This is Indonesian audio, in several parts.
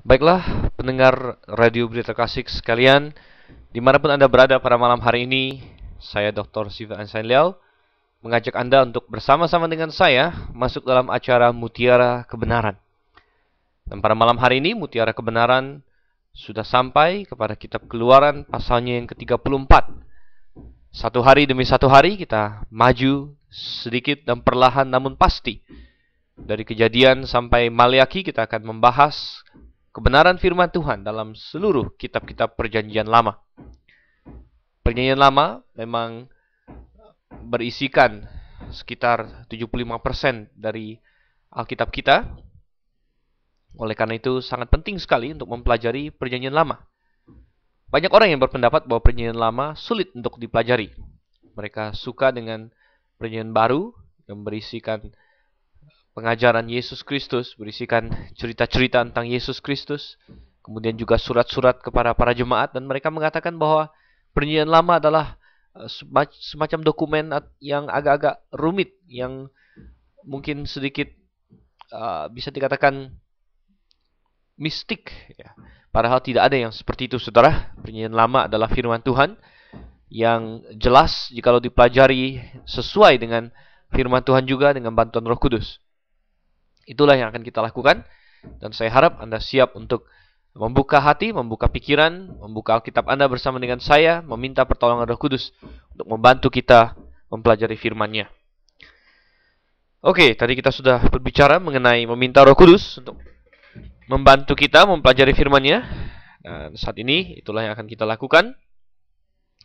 Baiklah, pendengar Radio Berita Kasih sekalian, dimanapun Anda berada pada malam hari ini, saya Dr. Siva Ansain Liao mengajak Anda untuk bersama-sama dengan saya masuk dalam acara Mutiara Kebenaran. Dan pada malam hari ini, Mutiara Kebenaran sudah sampai kepada kitab Keluaran pasalnya yang ke-34. Satu hari demi satu hari kita maju sedikit dan perlahan namun pasti. Dari Kejadian sampai Maleakhi kita akan membahas kebenaran firman Tuhan dalam seluruh kitab-kitab Perjanjian Lama. Perjanjian Lama memang berisikan sekitar 75% dari Alkitab kita. Oleh karena itu sangat penting sekali untuk mempelajari Perjanjian Lama. Banyak orang yang berpendapat bahwa Perjanjian Lama sulit untuk dipelajari. Mereka suka dengan Perjanjian Baru yang berisikan pengajaran Yesus Kristus, berisikan cerita-cerita tentang Yesus Kristus, kemudian juga surat-surat kepada para jemaat, dan mereka mengatakan bahwa Perjanjian Lama adalah semacam dokumen yang agak-agak rumit, yang mungkin sedikit bisa dikatakan mistik, ya. Padahal tidak ada yang seperti itu, saudara. Perjanjian Lama adalah firman Tuhan yang jelas jikalau dipelajari sesuai dengan firman Tuhan juga dengan bantuan Roh Kudus. Itulah yang akan kita lakukan, dan saya harap Anda siap untuk membuka hati, membuka pikiran, membuka Alkitab Anda bersama dengan saya, meminta pertolongan Roh Kudus untuk membantu kita mempelajari firman-Nya. Oke, tadi kita sudah berbicara mengenai meminta Roh Kudus untuk membantu kita mempelajari firman-Nya. Dan saat ini itulah yang akan kita lakukan.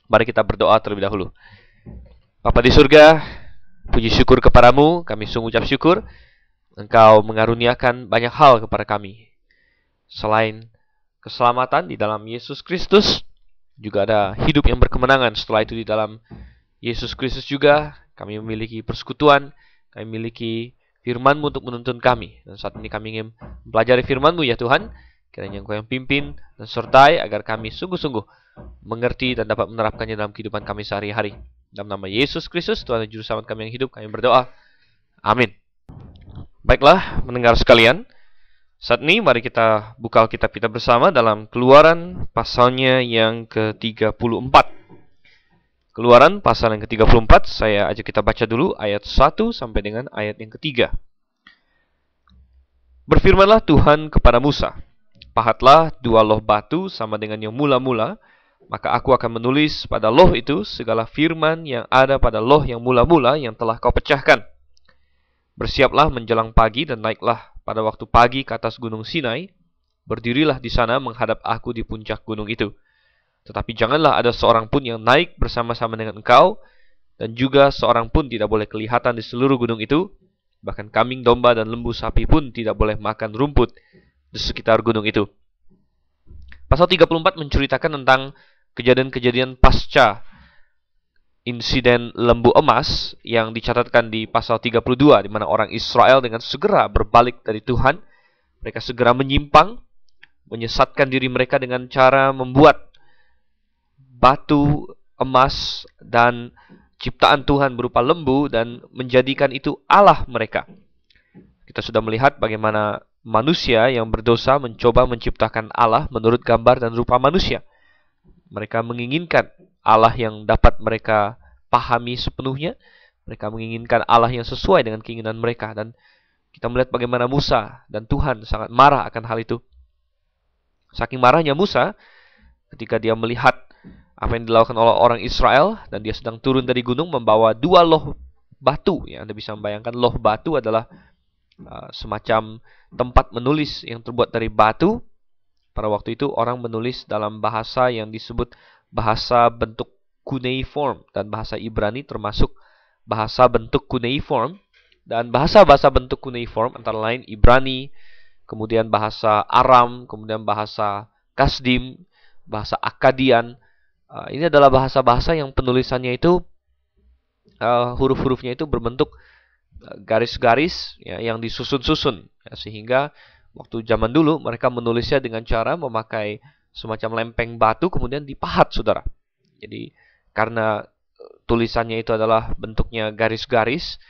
Mari kita berdoa terlebih dahulu. Bapa di surga, puji syukur kepadamu, kami sungguh ucap syukur Engkau mengaruniakan banyak hal kepada kami. Selain keselamatan di dalam Yesus Kristus, juga ada hidup yang berkemenangan. Setelah itu di dalam Yesus Kristus juga kami memiliki persekutuan, kami memiliki firman-Mu untuk menuntun kami. Dan saat ini kami ingin mempelajari firman-Mu ya Tuhan. Kiranya Engkau yang pimpin dan sertai agar kami sungguh-sungguh mengerti dan dapat menerapkannya dalam kehidupan kami sehari-hari. Dalam nama Yesus Kristus, Tuhan dan Juru Selamat kami yang hidup, kami berdoa. Amin. Baiklah, mendengar sekalian, saat ini mari kita buka Alkitab kita bersama dalam Keluaran pasalnya yang ke-34. Keluaran pasal yang ke-34, saya ajak kita baca dulu ayat 1 sampai dengan ayat yang ketiga. Berfirmanlah Tuhan kepada Musa, pahatlah 2 loh batu sama dengan yang mula-mula, maka aku akan menulis pada loh itu segala firman yang ada pada loh yang mula-mula yang telah kau pecahkan. Bersiaplah menjelang pagi dan naiklah pada waktu pagi ke atas gunung Sinai. Berdirilah di sana menghadap aku di puncak gunung itu. Tetapi janganlah ada seorang pun yang naik bersama-sama dengan engkau, dan juga seorang pun tidak boleh kelihatan di seluruh gunung itu. Bahkan kambing domba dan lembu sapi pun tidak boleh makan rumput di sekitar gunung itu. Pasal 34 menceritakan tentang kejadian-kejadian pasca insiden lembu emas yang dicatatkan di pasal 32, di mana orang Israel dengan segera berbalik dari Tuhan. Mereka segera menyimpang, menyesatkan diri mereka dengan cara membuat batu emas dan ciptaan Tuhan berupa lembu dan menjadikan itu Allah mereka. Kita sudah melihat bagaimana manusia yang berdosa mencoba menciptakan Allah menurut gambar dan rupa manusia. Mereka menginginkan Allah yang dapat mereka pahami sepenuhnya. Mereka menginginkan Allah yang sesuai dengan keinginan mereka. Dan kita melihat bagaimana Musa dan Tuhan sangat marah akan hal itu. Saking marahnya Musa ketika dia melihat apa yang dilakukan oleh orang Israel, dan dia sedang turun dari gunung membawa 2 loh batu. Ya, Anda bisa membayangkan loh batu adalah semacam tempat menulis yang terbuat dari batu. Pada waktu itu orang menulis dalam bahasa yang disebut bahasa bentuk cuneiform, dan bahasa Ibrani termasuk bahasa bentuk cuneiform. Dan bahasa-bahasa bentuk cuneiform antara lain Ibrani, kemudian bahasa Aram, kemudian bahasa Kasdim, bahasa Akkadian. Ini adalah bahasa-bahasa yang penulisannya itu huruf-hurufnya itu berbentuk garis-garis ya, yang disusun-susun ya, sehingga waktu zaman dulu mereka menulisnya dengan cara memakai semacam lempeng batu kemudian dipahat, saudara. Jadi karena tulisannya itu adalah bentuknya garis-garis,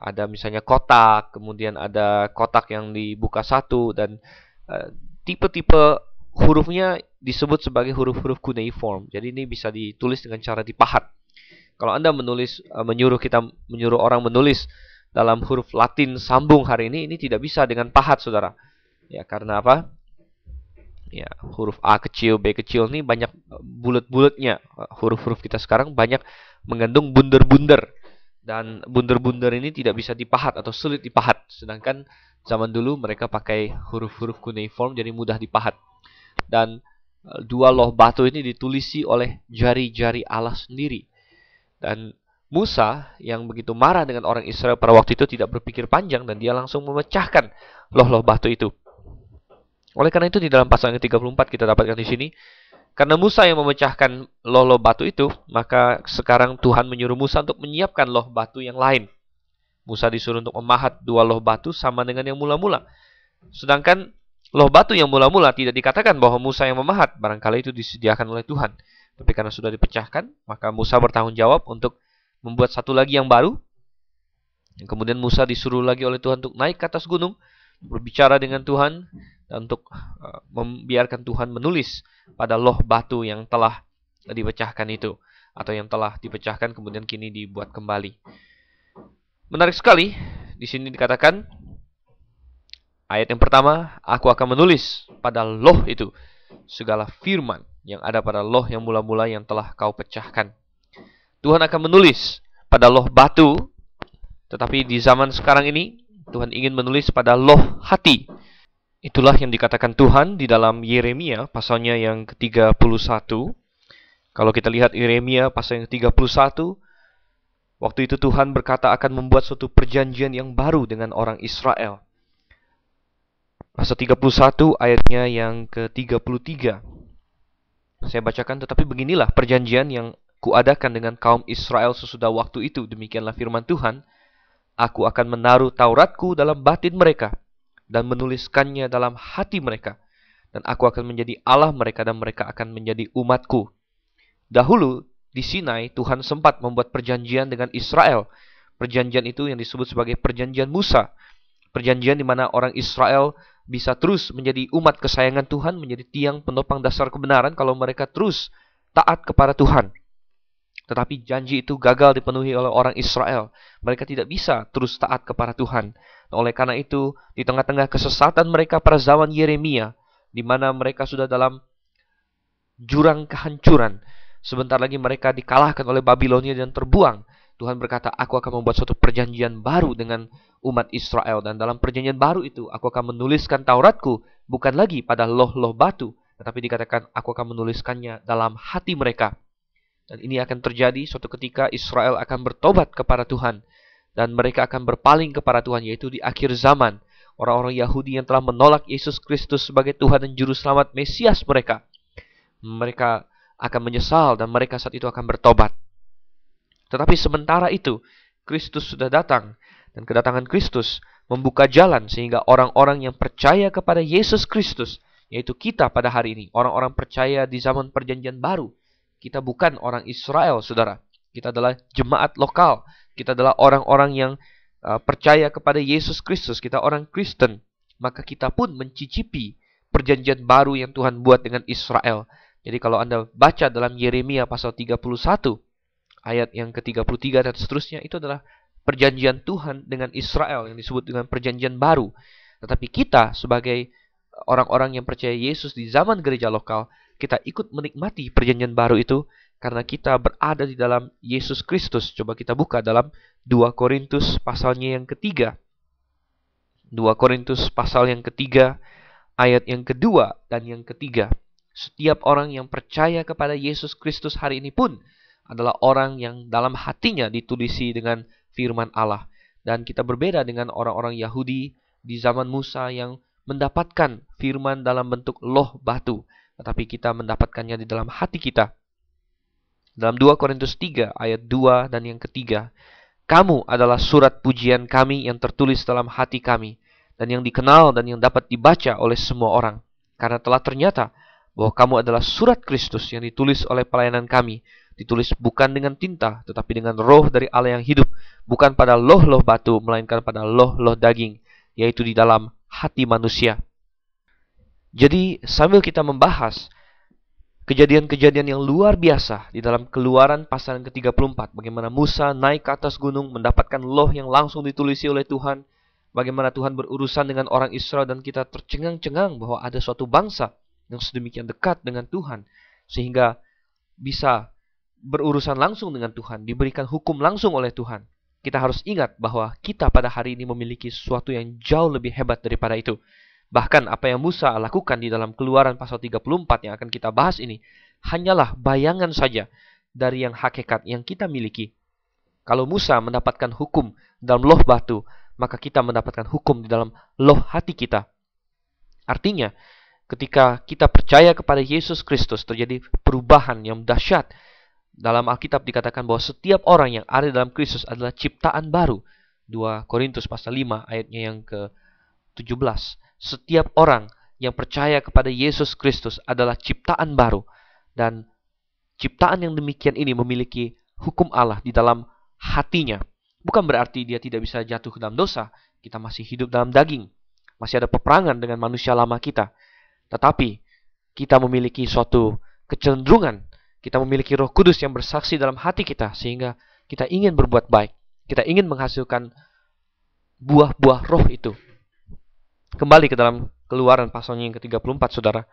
ada misalnya kotak, kemudian ada kotak yang dibuka satu, dan tipe-tipe hurufnya disebut sebagai huruf-huruf cuneiform. Jadi ini bisa ditulis dengan cara dipahat. Kalau Anda menyuruh orang menulis dalam huruf Latin sambung hari ini tidak bisa dengan pahat, saudara. Ya, karena apa? Ya, huruf A kecil, B kecil ini banyak bulat-bulatnya. Huruf-huruf kita sekarang banyak mengandung bunder-bunder. Dan bunder-bunder ini tidak bisa dipahat atau sulit dipahat. Sedangkan zaman dulu mereka pakai huruf-huruf cuneiform, jadi mudah dipahat. Dan dua loh batu ini ditulisi oleh jari-jari Allah sendiri. Dan Musa yang begitu marah dengan orang Israel pada waktu itu tidak berpikir panjang dan dia langsung memecahkan loh-loh batu itu. Oleh karena itu di dalam pasal yang ke-34 kita dapatkan di sini, karena Musa yang memecahkan loh-loh batu itu, maka sekarang Tuhan menyuruh Musa untuk menyiapkan loh batu yang lain. Musa disuruh untuk memahat dua loh batu sama dengan yang mula-mula. Sedangkan loh batu yang mula-mula tidak dikatakan bahwa Musa yang memahat, barangkali itu disediakan oleh Tuhan. Tapi karena sudah dipecahkan, maka Musa bertanggung jawab untuk membuat satu lagi yang baru. Dan kemudian Musa disuruh lagi oleh Tuhan untuk naik ke atas gunung, berbicara dengan Tuhan, dan untuk membiarkan Tuhan menulis pada loh batu yang telah dipecahkan itu, atau yang telah dipecahkan kemudian kini dibuat kembali. Menarik sekali, di sini dikatakan, ayat yang pertama, aku akan menulis pada loh itu segala firman yang ada pada loh yang mula-mula yang telah kau pecahkan. Tuhan akan menulis pada loh batu, tetapi di zaman sekarang ini, Tuhan ingin menulis pada loh hati. Itulah yang dikatakan Tuhan di dalam Yeremia pasalnya yang ke-31. Kalau kita lihat Yeremia pasal yang ke-31, waktu itu Tuhan berkata akan membuat suatu perjanjian yang baru dengan orang Israel. Pasal 31 ayatnya yang ke-33. Saya bacakan, tetapi beginilah perjanjian yang kuadakan dengan kaum Israel sesudah waktu itu. Demikianlah firman Tuhan, aku akan menaruh Tauratku dalam batin mereka dan menuliskannya dalam hati mereka. Dan aku akan menjadi Allah mereka dan mereka akan menjadi umatku. Dahulu di Sinai Tuhan sempat membuat perjanjian dengan Israel. Perjanjian itu yang disebut sebagai perjanjian Musa. Perjanjian di mana orang Israel bisa terus menjadi umat kesayangan Tuhan, menjadi tiang penopang dasar kebenaran kalau mereka terus taat kepada Tuhan. Tetapi janji itu gagal dipenuhi oleh orang Israel. Mereka tidak bisa terus taat kepada Tuhan. Oleh karena itu, di tengah-tengah kesesatan mereka pada zaman Yeremia, di mana mereka sudah dalam jurang kehancuran, sebentar lagi mereka dikalahkan oleh Babilonia dan terbuang. Tuhan berkata, aku akan membuat suatu perjanjian baru dengan umat Israel. Dan dalam perjanjian baru itu, aku akan menuliskan Tauratku, bukan lagi pada loh-loh batu, tetapi dikatakan, aku akan menuliskannya dalam hati mereka. Dan ini akan terjadi suatu ketika Israel akan bertobat kepada Tuhan. Dan mereka akan berpaling kepada Tuhan, yaitu di akhir zaman. Orang-orang Yahudi yang telah menolak Yesus Kristus sebagai Tuhan dan Juru Selamat Mesias mereka. Mereka akan menyesal dan mereka saat itu akan bertobat. Tetapi sementara itu, Kristus sudah datang. Dan kedatangan Kristus membuka jalan sehingga orang-orang yang percaya kepada Yesus Kristus, yaitu kita pada hari ini, orang-orang percaya di zaman perjanjian baru. Kita bukan orang Israel, saudara. Kita adalah jemaat lokal. Kita adalah orang-orang yang percaya kepada Yesus Kristus. Kita orang Kristen. Maka kita pun mencicipi perjanjian baru yang Tuhan buat dengan Israel. Jadi kalau Anda baca dalam Yeremia pasal 31, ayat yang ke-33 dan seterusnya, itu adalah perjanjian Tuhan dengan Israel yang disebut dengan perjanjian baru. Tetapi kita sebagai orang-orang yang percaya Yesus di zaman gereja lokal, kita ikut menikmati perjanjian baru itu karena kita berada di dalam Yesus Kristus. Coba kita buka dalam 2 Korintus pasalnya yang ketiga. 2 Korintus pasal yang ketiga, ayat yang kedua dan yang ketiga. Setiap orang yang percaya kepada Yesus Kristus hari ini pun adalah orang yang dalam hatinya ditulisi dengan firman Allah. Dan kita berbeda dengan orang-orang Yahudi di zaman Musa yang mendapatkan firman dalam bentuk loh batu. Tetapi kita mendapatkannya di dalam hati kita. Dalam 2 Korintus 3 ayat 2 dan yang ketiga, kamu adalah surat pujian kami yang tertulis dalam hati kami, dan yang dikenal dan yang dapat dibaca oleh semua orang. Karena telah ternyata bahwa kamu adalah surat Kristus yang ditulis oleh pelayanan kami, ditulis bukan dengan tinta, tetapi dengan roh dari Allah yang hidup, bukan pada loh-loh batu, melainkan pada loh-loh daging, yaitu di dalam hati manusia. Jadi sambil kita membahas kejadian-kejadian yang luar biasa di dalam Keluaran pasal yang ke-34, bagaimana Musa naik ke atas gunung mendapatkan loh yang langsung ditulisi oleh Tuhan, bagaimana Tuhan berurusan dengan orang Israel dan kita tercengang-cengang bahwa ada suatu bangsa yang sedemikian dekat dengan Tuhan sehingga bisa berurusan langsung dengan Tuhan, diberikan hukum langsung oleh Tuhan. Kita harus ingat bahwa kita pada hari ini memiliki sesuatu yang jauh lebih hebat daripada itu. Bahkan apa yang Musa lakukan di dalam Keluaran pasal 34 yang akan kita bahas ini hanyalah bayangan saja dari yang hakikat yang kita miliki. Kalau Musa mendapatkan hukum dalam loh batu, maka kita mendapatkan hukum di dalam loh hati kita. Artinya, ketika kita percaya kepada Yesus Kristus, terjadi perubahan yang dahsyat. Dalam Alkitab dikatakan bahwa setiap orang yang ada dalam Kristus adalah ciptaan baru. 2 Korintus pasal 5 ayatnya yang ke-17. Setiap orang yang percaya kepada Yesus Kristus adalah ciptaan baru. Dan ciptaan yang demikian ini memiliki hukum Allah di dalam hatinya. Bukan berarti dia tidak bisa jatuh ke dalam dosa. Kita masih hidup dalam daging. Masih ada peperangan dengan manusia lama kita. Tetapi kita memiliki suatu kecenderungan. Kita memiliki Roh Kudus yang bersaksi dalam hati kita. Sehingga kita ingin berbuat baik. Kita ingin menghasilkan buah-buah roh itu. Kembali ke dalam Keluaran pasalnya yang ke-34, saudara.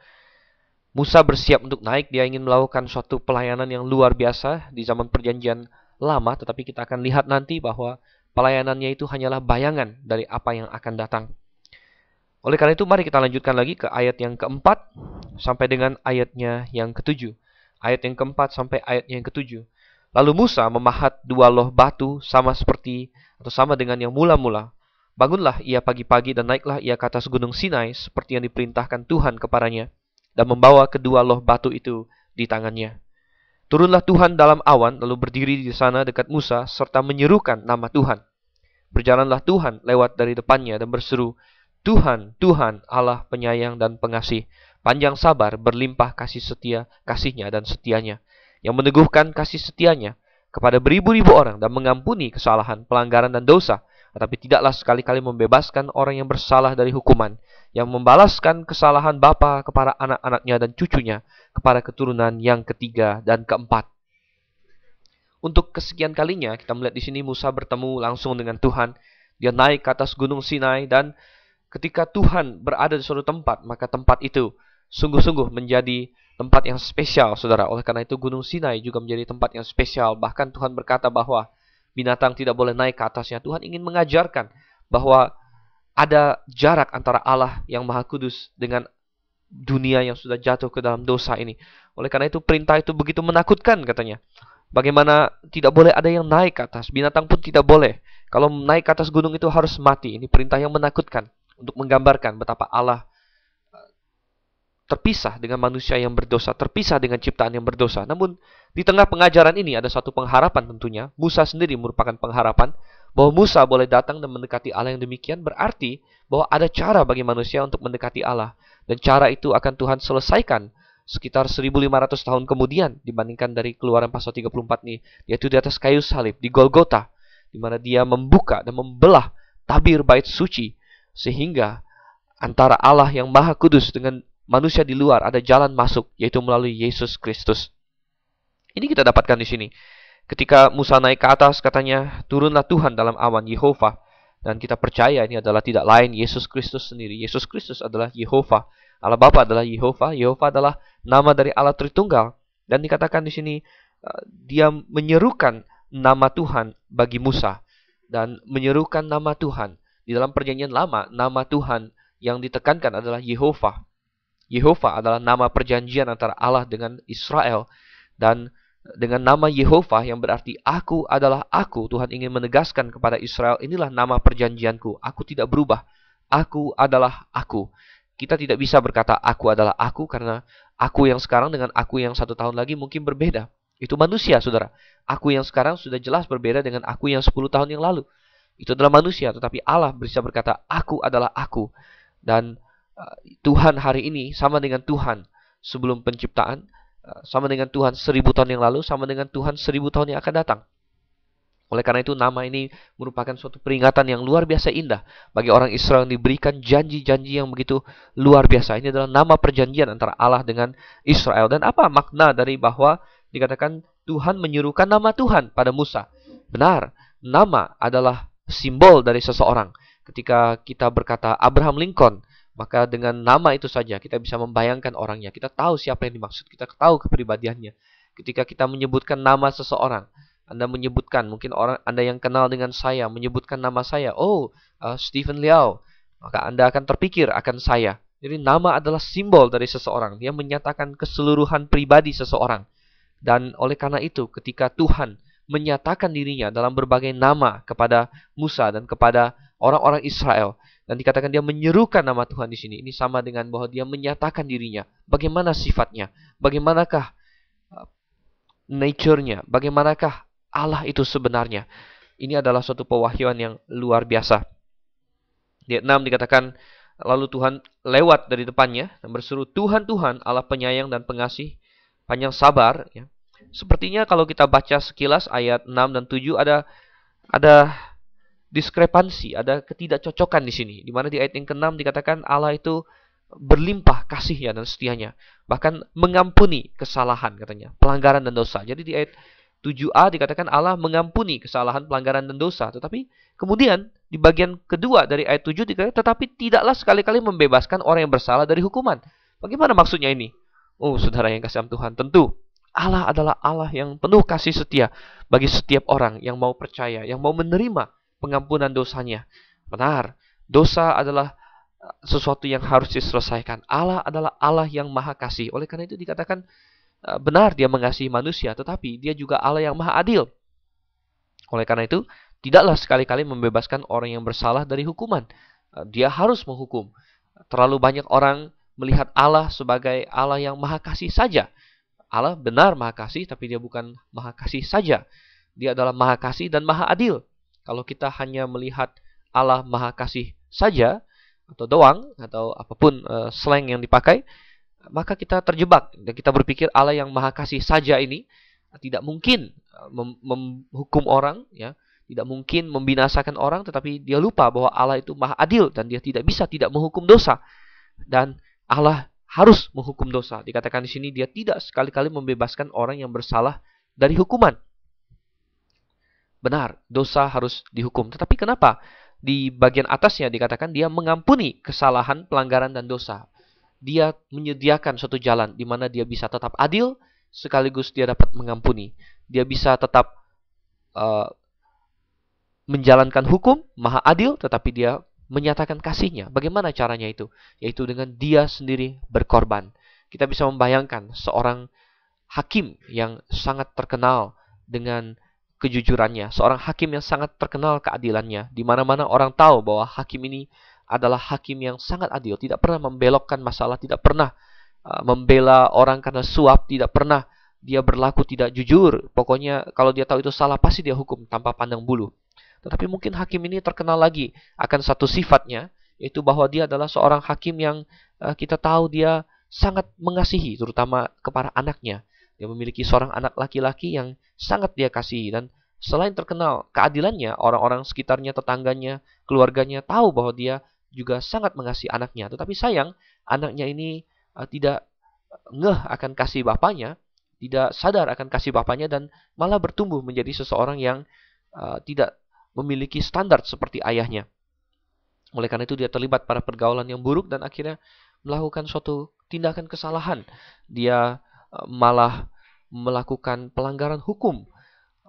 Musa bersiap untuk naik. Dia ingin melakukan suatu pelayanan yang luar biasa di zaman perjanjian lama. Tetapi kita akan lihat nanti bahwa pelayanannya itu hanyalah bayangan dari apa yang akan datang. Oleh karena itu, mari kita lanjutkan lagi ke ayat yang keempat sampai dengan ayatnya yang ketujuh. Ayat yang keempat sampai ayatnya yang ketujuh. Lalu Musa memahat 2 loh batu sama seperti atau sama dengan yang mula-mula. Bangunlah ia pagi-pagi dan naiklah ia ke atas gunung Sinai seperti yang diperintahkan Tuhan kepadanya dan membawa kedua loh batu itu di tangannya. Turunlah Tuhan dalam awan lalu berdiri di sana dekat Musa serta menyerukan nama Tuhan. Berjalanlah Tuhan lewat dari depannya dan berseru, Tuhan, Tuhan, Allah penyayang dan pengasih, panjang sabar, berlimpah kasih setia, kasihnya dan setianya, yang meneguhkan kasih setianya kepada beribu-ribu orang dan mengampuni kesalahan, pelanggaran dan dosa, tetapi tidaklah sekali-kali membebaskan orang yang bersalah dari hukuman, yang membalaskan kesalahan bapa kepada anak-anaknya dan cucunya, kepada keturunan yang ketiga dan keempat. Untuk kesekian kalinya kita melihat di sini Musa bertemu langsung dengan Tuhan. Dia naik ke atas gunung Sinai dan ketika Tuhan berada di suatu tempat, maka tempat itu sungguh-sungguh menjadi tempat yang spesial, saudara. Oleh karena itu gunung Sinai juga menjadi tempat yang spesial. Bahkan Tuhan berkata bahwa binatang tidak boleh naik ke atasnya. Tuhan ingin mengajarkan bahwa ada jarak antara Allah yang Maha Kudus dengan dunia yang sudah jatuh ke dalam dosa ini. Oleh karena itu perintah itu begitu menakutkan katanya. Bagaimana tidak boleh ada yang naik ke atas. Binatang pun tidak boleh. Kalau naik ke atas gunung itu harus mati. Ini perintah yang menakutkan. Untuk menggambarkan betapa Allah terpisah dengan manusia yang berdosa, terpisah dengan ciptaan yang berdosa. Namun di tengah pengajaran ini ada satu pengharapan tentunya. Musa sendiri merupakan pengharapan bahwa Musa boleh datang dan mendekati Allah yang demikian. Berarti bahwa ada cara bagi manusia untuk mendekati Allah. Dan cara itu akan Tuhan selesaikan sekitar 1500 tahun kemudian dibandingkan dari Keluaran pasal 34 ini. Yaitu di atas kayu salib, di Golgota. Di mana dia membuka dan membelah tabir bait suci. Sehingga antara Allah yang Maha Kudus dengan manusia di luar ada jalan masuk, yaitu melalui Yesus Kristus. Ini kita dapatkan di sini. Ketika Musa naik ke atas, katanya, turunlah Tuhan dalam awan, Yehova. Dan kita percaya ini adalah tidak lain Yesus Kristus sendiri. Yesus Kristus adalah Yehova. Allah Bapa adalah Yehova. Yehova adalah nama dari Allah Tritunggal. Dan dikatakan di sini, dia menyerukan nama Tuhan bagi Musa. Dan menyerukan nama Tuhan. Di dalam perjanjian lama, nama Tuhan yang ditekankan adalah Yehova. Yehova adalah nama perjanjian antara Allah dengan Israel. Dan dengan nama Yehova yang berarti aku adalah aku, Tuhan ingin menegaskan kepada Israel, inilah nama perjanjianku. Aku tidak berubah. Aku adalah aku. Kita tidak bisa berkata aku adalah aku karena aku yang sekarang dengan aku yang 1 tahun lagi mungkin berbeda. Itu manusia, saudara. Aku yang sekarang sudah jelas berbeda dengan aku yang 10 tahun yang lalu. Itu adalah manusia, tetapi Allah bisa berkata aku adalah aku. Dan Tuhan hari ini sama dengan Tuhan sebelum penciptaan, sama dengan Tuhan 1000 tahun yang lalu, sama dengan Tuhan 1000 tahun yang akan datang. Oleh karena itu nama ini merupakan suatu peringatan yang luar biasa indah bagi orang Israel yang diberikan janji-janji yang begitu luar biasa. Ini adalah nama perjanjian antara Allah dengan Israel. Dan apa makna dari bahwa dikatakan Tuhan menyuruhkan nama Tuhan pada Musa? Benar, nama adalah simbol dari seseorang. Ketika kita berkata Abraham Lincoln, maka dengan nama itu saja kita bisa membayangkan orangnya. Kita tahu siapa yang dimaksud, kita tahu kepribadiannya. Ketika kita menyebutkan nama seseorang, Anda menyebutkan, mungkin orang Anda yang kenal dengan saya, menyebutkan nama saya, Stephen Liao, maka Anda akan terpikir akan saya. Jadi nama adalah simbol dari seseorang. Dia menyatakan keseluruhan pribadi seseorang. Dan oleh karena itu, ketika Tuhan menyatakan dirinya dalam berbagai nama kepada Musa dan kepada orang-orang Israel, dan dikatakan dia menyerukan nama Tuhan di sini, ini sama dengan bahwa dia menyatakan dirinya. Bagaimana sifatnya? Bagaimanakah nature-nya? Bagaimanakah Allah itu sebenarnya? Ini adalah suatu pewahyuan yang luar biasa. Di ayat 6 dikatakan, lalu Tuhan lewat dari depannya dan berseru, Tuhan, Tuhan, Allah penyayang dan pengasih, panjang sabar. Ya. Sepertinya kalau kita baca sekilas ayat 6 dan 7 ada diskrepansi, ada ketidakcocokan di sini. Di mana di ayat yang ke-6 dikatakan Allah itu berlimpah kasihnya dan setianya. Bahkan mengampuni kesalahan katanya, pelanggaran dan dosa. Jadi di ayat 7a dikatakan Allah mengampuni kesalahan, pelanggaran, dan dosa. Tetapi kemudian di bagian kedua dari ayat 7 dikatakan, tetapi tidaklah sekali-kali membebaskan orang yang bersalah dari hukuman. Bagaimana maksudnya ini? Oh, saudara yang kasih Tuhan, tentu Allah adalah Allah yang penuh kasih setia bagi setiap orang yang mau percaya, yang mau menerima pengampunan dosanya. Benar, dosa adalah sesuatu yang harus diselesaikan. Allah adalah Allah yang maha kasih. Oleh karena itu dikatakan benar dia mengasihi manusia, tetapi dia juga Allah yang maha adil. Oleh karena itu, tidaklah sekali-kali membebaskan orang yang bersalah dari hukuman. Dia harus menghukum. Terlalu banyak orang melihat Allah sebagai Allah yang maha kasih saja. Allah benar maha kasih, tapi dia bukan maha kasih saja. Dia adalah maha kasih dan maha adil. Kalau kita hanya melihat Allah maha kasih saja, atau doang, atau apapun slang yang dipakai, maka kita terjebak dan kita berpikir Allah yang maha kasih saja ini tidak mungkin menghukum orang, ya, tidak mungkin membinasakan orang, tetapi dia lupa bahwa Allah itu maha adil dan dia tidak bisa tidak menghukum dosa, dan Allah harus menghukum dosa. Dikatakan di sini dia tidak sekali-kali membebaskan orang yang bersalah dari hukuman. Benar, dosa harus dihukum. Tetapi kenapa di bagian atasnya dikatakan dia mengampuni kesalahan, pelanggaran, dan dosa? Dia menyediakan suatu jalan di mana dia bisa tetap adil, sekaligus dia dapat mengampuni. Dia bisa tetap menjalankan hukum, maha adil, tetapi dia menyatakan kasihnya. Bagaimana caranya itu? Yaitu dengan dia sendiri berkorban. Kita bisa membayangkan seorang hakim yang sangat terkenal dengan kejujurannya, seorang hakim yang sangat terkenal keadilannya. Di mana-mana orang tahu bahwa hakim ini adalah hakim yang sangat adil, tidak pernah membelokkan masalah, tidak pernah membela orang karena suap, tidak pernah dia berlaku tidak jujur. Pokoknya kalau dia tahu itu salah, pasti dia hukum tanpa pandang bulu. Tetapi mungkin hakim ini terkenal lagi akan satu sifatnya, yaitu bahwa dia adalah seorang hakim yang kita tahu dia sangat mengasihi, terutama kepada anaknya. Dia memiliki seorang anak laki-laki yang sangat dia kasihi, dan selain terkenal keadilannya, orang-orang sekitarnya, tetangganya, keluarganya tahu bahwa dia juga sangat mengasihi anaknya. Tetapi sayang, anaknya ini tidak ngeh akan kasih bapaknya, tidak sadar akan kasih bapaknya, dan malah bertumbuh menjadi seseorang yang tidak memiliki standar seperti ayahnya. Oleh karena itu dia terlibat pada pergaulan yang buruk dan akhirnya melakukan suatu tindakan kesalahan. Dia malah melakukan pelanggaran hukum.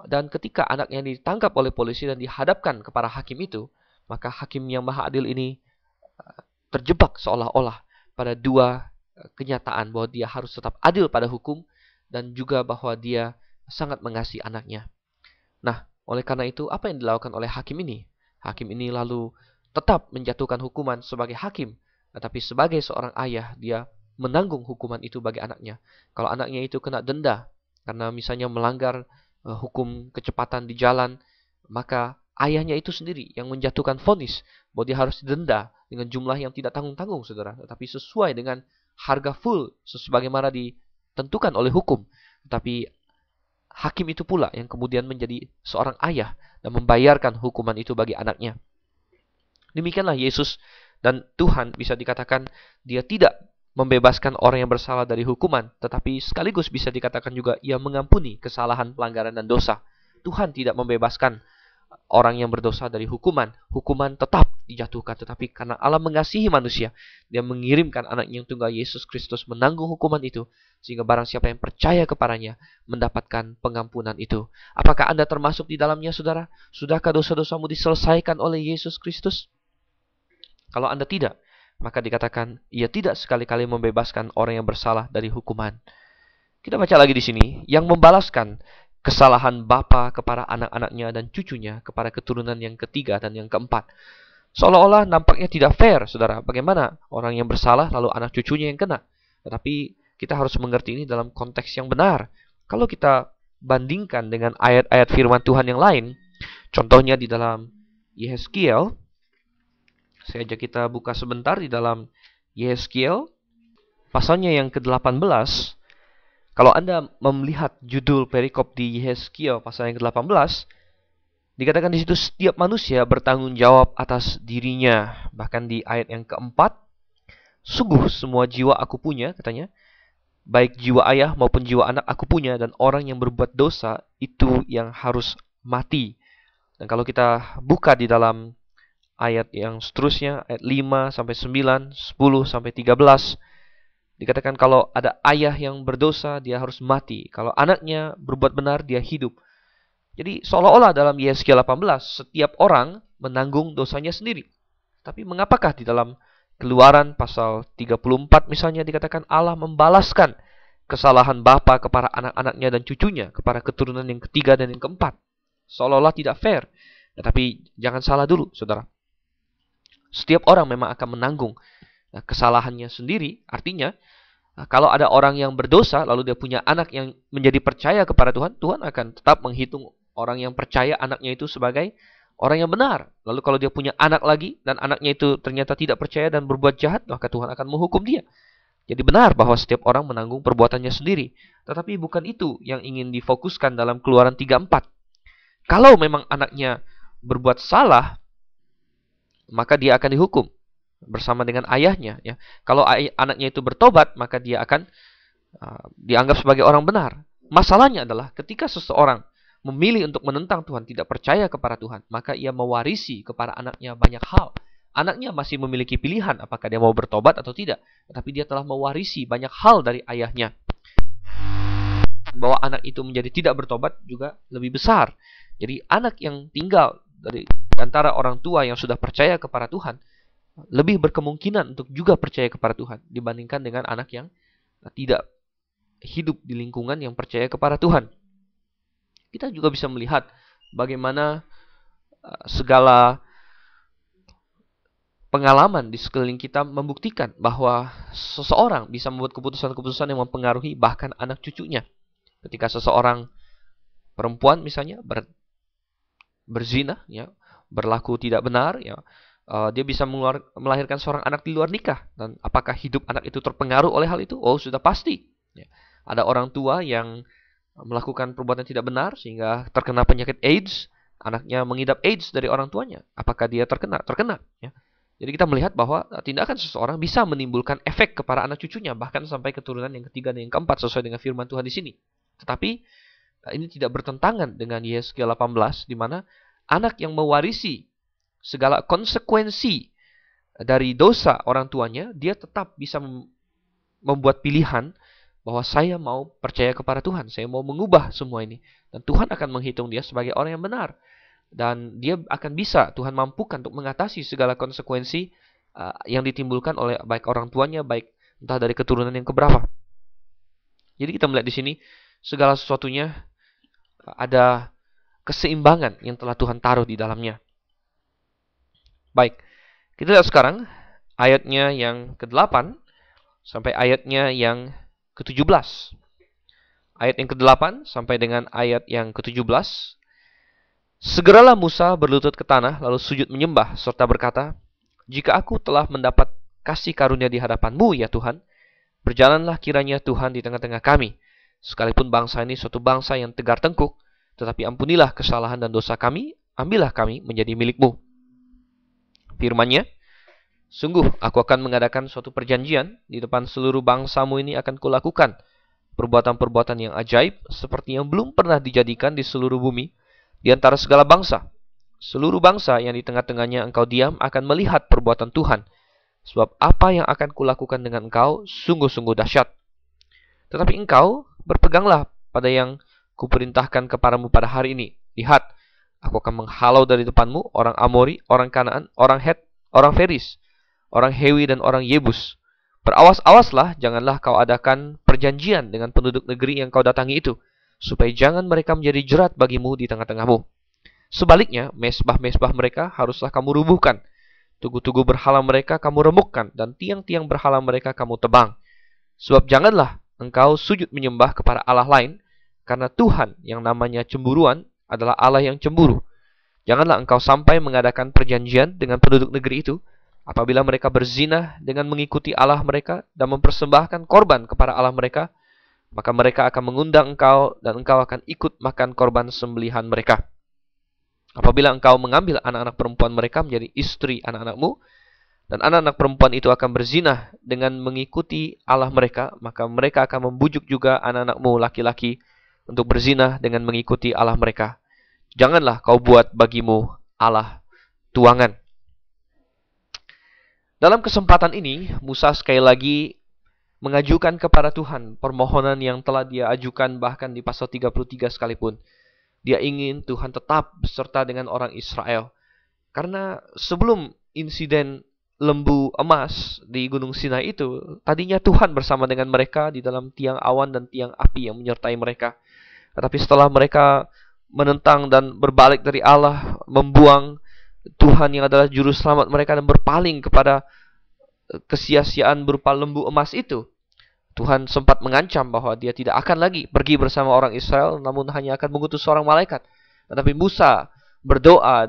Dan ketika anaknya ditangkap oleh polisi dan dihadapkan kepada hakim itu, maka hakim yang maha adil ini terjebak seolah-olah pada dua kenyataan, bahwa dia harus tetap adil pada hukum dan juga bahwa dia sangat mengasihi anaknya. Nah, oleh karena itu apa yang dilakukan oleh hakim ini? Hakim ini lalu tetap menjatuhkan hukuman sebagai hakim, tetapi sebagai seorang ayah dia menanggung hukuman itu bagi anaknya. Kalau anaknya itu kena denda karena misalnya melanggar hukum kecepatan di jalan, maka ayahnya itu sendiri yang menjatuhkan vonis bahwa dia harus didenda dengan jumlah yang tidak tanggung-tanggung, saudara, tetapi sesuai dengan harga full sebagaimana ditentukan oleh hukum. Tetapi hakim itu pula yang kemudian menjadi seorang ayah dan membayarkan hukuman itu bagi anaknya. Demikianlah Yesus dan Tuhan bisa dikatakan dia tidak membebaskan orang yang bersalah dari hukuman, tetapi sekaligus bisa dikatakan juga ia mengampuni kesalahan, pelanggaran, dan dosa. Tuhan tidak membebaskan orang yang berdosa dari hukuman. Hukuman tetap dijatuhkan, tetapi karena Allah mengasihi manusia, dia mengirimkan anaknya yang tunggal Yesus Kristus menanggung hukuman itu, sehingga barang siapa yang percaya kepadanya mendapatkan pengampunan itu. Apakah Anda termasuk di dalamnya, saudara? Sudahkah dosa-dosamu diselesaikan oleh Yesus Kristus? Kalau Anda tidak, maka dikatakan ia tidak sekali-kali membebaskan orang yang bersalah dari hukuman. Kita baca lagi di sini, yang membalaskan kesalahan bapa kepada anak-anaknya dan cucunya kepada keturunan yang ketiga dan yang keempat. Seolah-olah nampaknya tidak fair, saudara. Bagaimana orang yang bersalah lalu anak cucunya yang kena? Tetapi kita harus mengerti ini dalam konteks yang benar. Kalau kita bandingkan dengan ayat-ayat firman Tuhan yang lain, contohnya di dalam Yehezkiel, saya ajak kita buka sebentar di dalam Yehezkiel, pasalnya yang ke-18. Kalau Anda melihat judul perikop di Yehezkiel pasal yang ke-18, dikatakan di situ setiap manusia bertanggung jawab atas dirinya. Bahkan di ayat yang keempat, sungguh semua jiwa aku punya, katanya, baik jiwa ayah maupun jiwa anak aku punya, dan orang yang berbuat dosa itu yang harus mati. Dan kalau kita buka di dalam ayat yang seterusnya, ayat 5 sampai 9, 10 sampai 13, dikatakan kalau ada ayah yang berdosa, dia harus mati. Kalau anaknya berbuat benar, dia hidup. Jadi seolah-olah dalam Yehezkiel 18, setiap orang menanggung dosanya sendiri. Tapi mengapakah di dalam Keluaran pasal 34 misalnya dikatakan Allah membalaskan kesalahan bapa kepada anak-anaknya dan cucunya, kepada keturunan yang ketiga dan yang keempat. Seolah-olah tidak fair. Tetapi jangan salah dulu, saudara. Setiap orang memang akan menanggung kesalahannya sendiri. Artinya, kalau ada orang yang berdosa, lalu dia punya anak yang menjadi percaya kepada Tuhan, Tuhan akan tetap menghitung orang yang percaya anaknya itu sebagai orang yang benar. Lalu kalau dia punya anak lagi, dan anaknya itu ternyata tidak percaya dan berbuat jahat, maka Tuhan akan menghukum dia. Jadi benar bahwa setiap orang menanggung perbuatannya sendiri. Tetapi bukan itu yang ingin difokuskan dalam Keluaran 34. Kalau memang anaknya berbuat salah, maka dia akan dihukum bersama dengan ayahnya. Ya. Kalau anaknya itu bertobat, maka dia akan dianggap sebagai orang benar. Masalahnya adalah ketika seseorang memilih untuk menentang Tuhan, tidak percaya kepada Tuhan, maka ia mewarisi kepada anaknya banyak hal. Anaknya masih memiliki pilihan apakah dia mau bertobat atau tidak, tetapi dia telah mewarisi banyak hal dari ayahnya. Bahwa anak itu menjadi tidak bertobat juga lebih besar. Jadi anak yang tinggal dari antara orang tua yang sudah percaya kepada Tuhan lebih berkemungkinan untuk juga percaya kepada Tuhan dibandingkan dengan anak yang tidak hidup di lingkungan yang percaya kepada Tuhan. Kita juga bisa melihat bagaimana segala pengalaman di sekeliling kita membuktikan bahwa seseorang bisa membuat keputusan-keputusan yang mempengaruhi bahkan anak cucunya. Ketika seseorang perempuan misalnya berzina, ya, berlaku tidak benar, ya, dia bisa melahirkan seorang anak di luar nikah. Dan apakah hidup anak itu terpengaruh oleh hal itu? Oh, sudah pasti. Ya. Ada orang tua yang melakukan perbuatan tidak benar sehingga terkena penyakit AIDS, anaknya mengidap AIDS dari orang tuanya. Apakah dia terkena? Terkena. Ya. Jadi kita melihat bahwa tindakan seseorang bisa menimbulkan efek kepada anak cucunya, bahkan sampai keturunan yang ketiga dan yang keempat sesuai dengan firman Tuhan di sini. Tetapi ini tidak bertentangan dengan Yehezkiel 18, di mana anak yang mewarisi segala konsekuensi dari dosa orang tuanya, dia tetap bisa membuat pilihan bahwa saya mau percaya kepada Tuhan, saya mau mengubah semua ini. Dan Tuhan akan menghitung dia sebagai orang yang benar. Dan dia akan bisa, Tuhan mampukan untuk mengatasi segala konsekuensi yang ditimbulkan oleh baik orang tuanya, baik entah dari keturunan yang keberapa. Jadi kita melihat di sini, segala sesuatunya ada keseimbangan yang telah Tuhan taruh di dalamnya. Baik, kita lihat sekarang ayatnya yang ke-8 sampai ayatnya yang ke-17. Ayat yang ke-8 sampai dengan ayat yang ke-17. Segeralah Musa berlutut ke tanah, lalu sujud menyembah, serta berkata, "Jika aku telah mendapat kasih karunia di hadapan-Mu, ya Tuhan, berjalanlah kiranya Tuhan di tengah-tengah kami, Sekalipun bangsa ini suatu bangsa yang tegar tengkuk, tetapi ampunilah kesalahan dan dosa kami, ambillah kami menjadi milik-Mu. Firman-Nya, sungguh aku akan mengadakan suatu perjanjian di depan seluruh bangsamu ini akan kulakukan perbuatan-perbuatan yang ajaib seperti yang belum pernah dijadikan di seluruh bumi di antara segala bangsa. Seluruh bangsa yang di tengah-tengahnya engkau diam akan melihat perbuatan Tuhan. Sebab apa yang akan kulakukan dengan engkau sungguh-sungguh dahsyat. Tetapi engkau berpeganglah pada yang kuperintahkan kepadamu pada hari ini. Lihat, aku akan menghalau dari depanmu orang Amori, orang Kanaan, orang Het, orang Feris, orang Hewi dan orang Yebus. Berawas-awaslah, janganlah kau adakan perjanjian dengan penduduk negeri yang kau datangi itu, supaya jangan mereka menjadi jerat bagimu di tengah-tengahmu. Sebaliknya, mesbah-mesbah mereka haruslah kamu rubuhkan, tugu-tugu berhala mereka kamu remukkan, dan tiang-tiang berhala mereka kamu tebang. Sebab janganlah engkau sujud menyembah kepada Allah lain, karena Tuhan yang namanya cemburuan adalah Allah yang cemburu. Janganlah engkau sampai mengadakan perjanjian dengan penduduk negeri itu, apabila mereka berzina dengan mengikuti Allah mereka dan mempersembahkan korban kepada Allah mereka, maka mereka akan mengundang engkau dan engkau akan ikut makan korban sembelihan mereka. Apabila engkau mengambil anak-anak perempuan mereka menjadi istri anak-anakmu, dan anak-anak perempuan itu akan berzina dengan mengikuti Allah mereka, maka mereka akan membujuk juga anak-anakmu laki-laki untuk berzina dengan mengikuti Allah mereka. Janganlah kau buat bagimu Allah tuangan. Dalam kesempatan ini, Musa sekali lagi mengajukan kepada Tuhan permohonan yang telah dia ajukan bahkan di pasal 33 sekalipun. Dia ingin Tuhan tetap beserta dengan orang Israel. Karena sebelum insiden lembu emas di Gunung Sinai itu, tadinya Tuhan bersama dengan mereka di dalam tiang awan dan tiang api yang menyertai mereka. Tetapi setelah mereka menentang dan berbalik dari Allah, membuang Tuhan yang adalah juru selamat mereka dan berpaling kepada kesia-siaan berupa lembu emas itu, Tuhan sempat mengancam bahwa dia tidak akan lagi pergi bersama orang Israel, namun hanya akan mengutus seorang malaikat. Tetapi Musa berdoa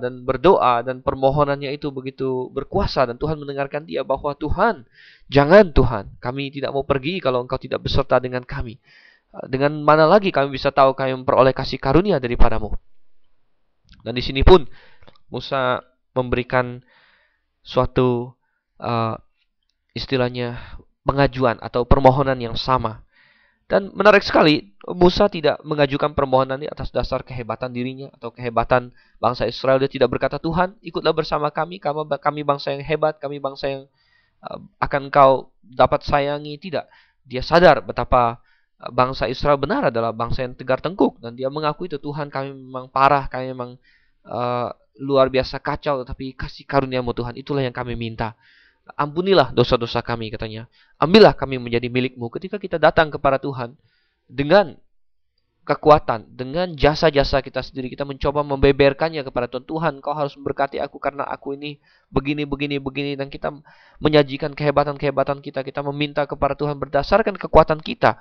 dan permohonannya itu begitu berkuasa, dan Tuhan mendengarkan dia bahwa Tuhan, jangan Tuhan, kami tidak mau pergi kalau engkau tidak beserta dengan kami. Dengan mana lagi kami bisa tahu kami memperoleh kasih karunia daripadamu. Dan di sini pun Musa memberikan suatu istilahnya pengajuan atau permohonan yang sama. Dan menarik sekali, Musa tidak mengajukan permohonan ini atas dasar kehebatan dirinya atau kehebatan bangsa Israel. Dia tidak berkata, Tuhan, ikutlah bersama kami bangsa yang hebat, kami bangsa yang akan engkau dapat sayangi. Tidak. Dia sadar betapa bangsa Israel benar adalah bangsa yang tegar tengkuk. Dan dia mengakui itu, Tuhan, kami memang parah, kami memang luar biasa kacau, tetapi kasih karunia-Mu Tuhan, itulah yang kami minta. Ampunilah dosa-dosa kami, katanya. Ambillah kami menjadi milik-Mu. Ketika kita datang kepada Tuhan dengan kekuatan, dengan jasa-jasa kita sendiri, kita mencoba membeberkannya kepada Tuhan. Tuhan, Kau harus memberkati aku karena aku ini begini, dan kita menyajikan kehebatan-kehebatan kita. Kita meminta kepada Tuhan berdasarkan kekuatan kita.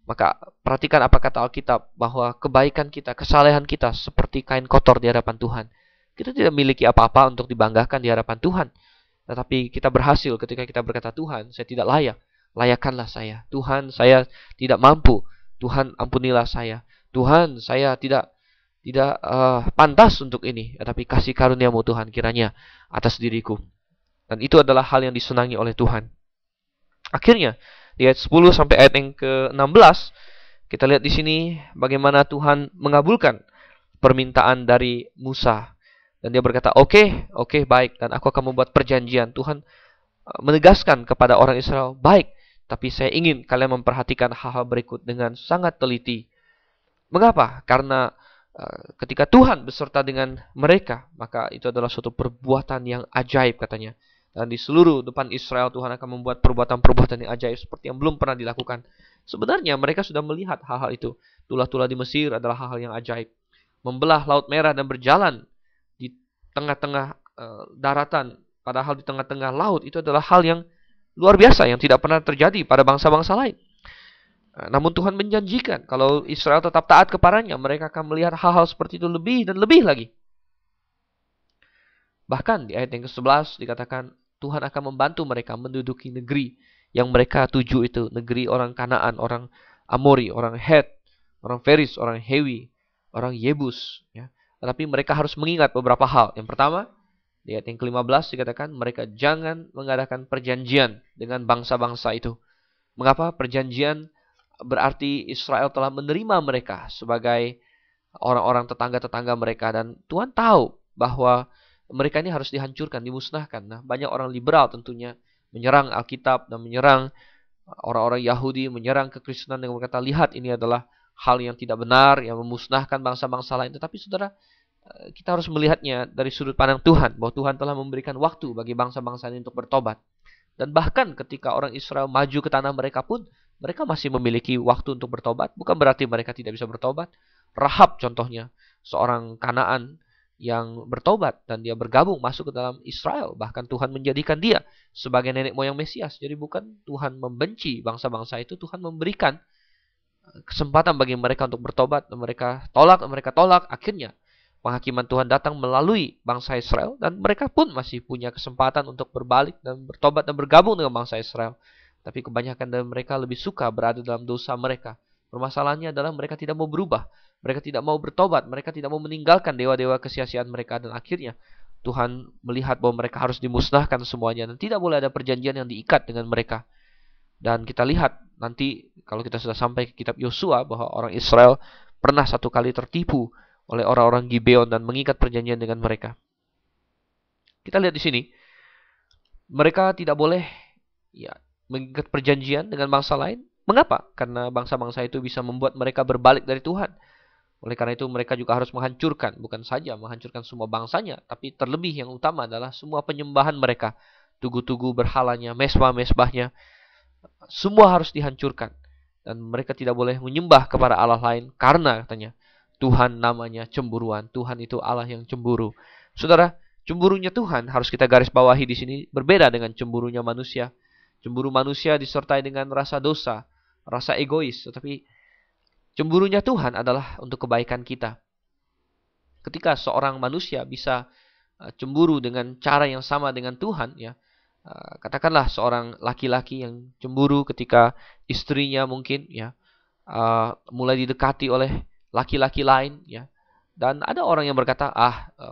Maka perhatikan apa kata Alkitab, bahwa kebaikan kita, kesalehan kita seperti kain kotor di hadapan Tuhan. Kita tidak memiliki apa-apa untuk dibanggakan di hadapan Tuhan. Tetapi kita berhasil ketika kita berkata, Tuhan, saya tidak layak. Layakkanlah saya. Tuhan, saya tidak mampu. Tuhan, ampunilah saya. Tuhan, saya tidak pantas untuk ini. Tetapi kasih karunia-Mu Tuhan kiranya atas diriku. Dan itu adalah hal yang disenangi oleh Tuhan. Akhirnya, di ayat 10 sampai ayat yang ke-16, kita lihat di sini bagaimana Tuhan mengabulkan permintaan dari Musa. Dan dia berkata, oke, baik. Dan aku akan membuat perjanjian. Tuhan menegaskan kepada orang Israel, baik. Tapi saya ingin kalian memperhatikan hal-hal berikut dengan sangat teliti. Mengapa? Karena ketika Tuhan beserta dengan mereka, maka itu adalah suatu perbuatan yang ajaib, katanya. Dan di seluruh depan Israel, Tuhan akan membuat perbuatan-perbuatan yang ajaib seperti yang belum pernah dilakukan. Sebenarnya mereka sudah melihat hal-hal itu. Tulah-tulah di Mesir adalah hal-hal yang ajaib. Membelah Laut Merah dan berjalan di tengah-tengah daratan, padahal di tengah-tengah laut, itu adalah hal yang luar biasa yang tidak pernah terjadi pada bangsa-bangsa lain. Namun Tuhan menjanjikan kalau Israel tetap taat kepadanya, mereka akan melihat hal-hal seperti itu lebih dan lebih lagi. Bahkan di ayat yang ke-11 dikatakan Tuhan akan membantu mereka menduduki negeri yang mereka tuju itu, negeri orang Kanaan, orang Amori, orang Het, orang Feris, orang Hewi, orang Yebus. Ya. Tetapi mereka harus mengingat beberapa hal. Yang pertama, di ayat yang ke-15 dikatakan mereka jangan mengadakan perjanjian dengan bangsa-bangsa itu. Mengapa? Perjanjian berarti Israel telah menerima mereka sebagai orang-orang tetangga-tetangga mereka. Dan Tuhan tahu bahwa mereka ini harus dihancurkan, dimusnahkan. Nah, banyak orang liberal tentunya menyerang Alkitab dan menyerang orang-orang Yahudi, menyerang kekristenan dengan berkata, lihat ini adalah hal yang tidak benar, yang memusnahkan bangsa-bangsa lain. Tetapi saudara, kita harus melihatnya dari sudut pandang Tuhan, bahwa Tuhan telah memberikan waktu bagi bangsa-bangsa ini untuk bertobat. Dan bahkan ketika orang Israel maju ke tanah mereka pun, mereka masih memiliki waktu untuk bertobat. Bukan berarti mereka tidak bisa bertobat. Rahab contohnya, seorang Kanaan yang bertobat dan dia bergabung masuk ke dalam Israel. Bahkan Tuhan menjadikan dia sebagai nenek moyang Mesias. Jadi bukan Tuhan membenci bangsa-bangsa itu, Tuhan memberikan kesempatan bagi mereka untuk bertobat. Dan mereka tolak. Akhirnya penghakiman Tuhan datang melalui bangsa Israel. Dan mereka pun masih punya kesempatan untuk berbalik dan bertobat dan bergabung dengan bangsa Israel. Tapi kebanyakan dari mereka lebih suka berada dalam dosa mereka. Permasalahannya adalah mereka tidak mau berubah. Mereka tidak mau bertobat. Mereka tidak mau meninggalkan dewa-dewa kesia-siaan mereka. Dan akhirnya Tuhan melihat bahwa mereka harus dimusnahkan semuanya. Dan tidak boleh ada perjanjian yang diikat dengan mereka. Dan kita lihat nanti kalau kita sudah sampai ke kitab Yosua bahwa orang Israel pernah satu kali tertipu oleh orang-orang Gibeon dan mengikat perjanjian dengan mereka. Kita lihat di sini. Mereka tidak boleh mengikat perjanjian dengan bangsa lain. Mengapa? Karena bangsa-bangsa itu bisa membuat mereka berbalik dari Tuhan. Oleh karena itu mereka juga harus menghancurkan. Bukan saja menghancurkan semua bangsanya. Tapi terlebih yang utama adalah semua penyembahan mereka. Tugu-tugu berhalanya, mesbah-mesbahnya. Semua harus dihancurkan. Dan mereka tidak boleh menyembah kepada Allah lain. Karena katanya Tuhan namanya cemburuan. Tuhan itu Allah yang cemburu. Saudara, cemburunya Tuhan harus kita garis bawahi di sini. Berbeda dengan cemburunya manusia. Cemburu manusia disertai dengan rasa dosa, rasa egois. Tetapi cemburunya Tuhan adalah untuk kebaikan kita. Ketika seorang manusia bisa cemburu dengan cara yang sama dengan Tuhan, ya, katakanlah seorang laki-laki yang cemburu ketika istrinya mungkin mulai didekati oleh laki-laki lain, ya. Dan ada orang yang berkata,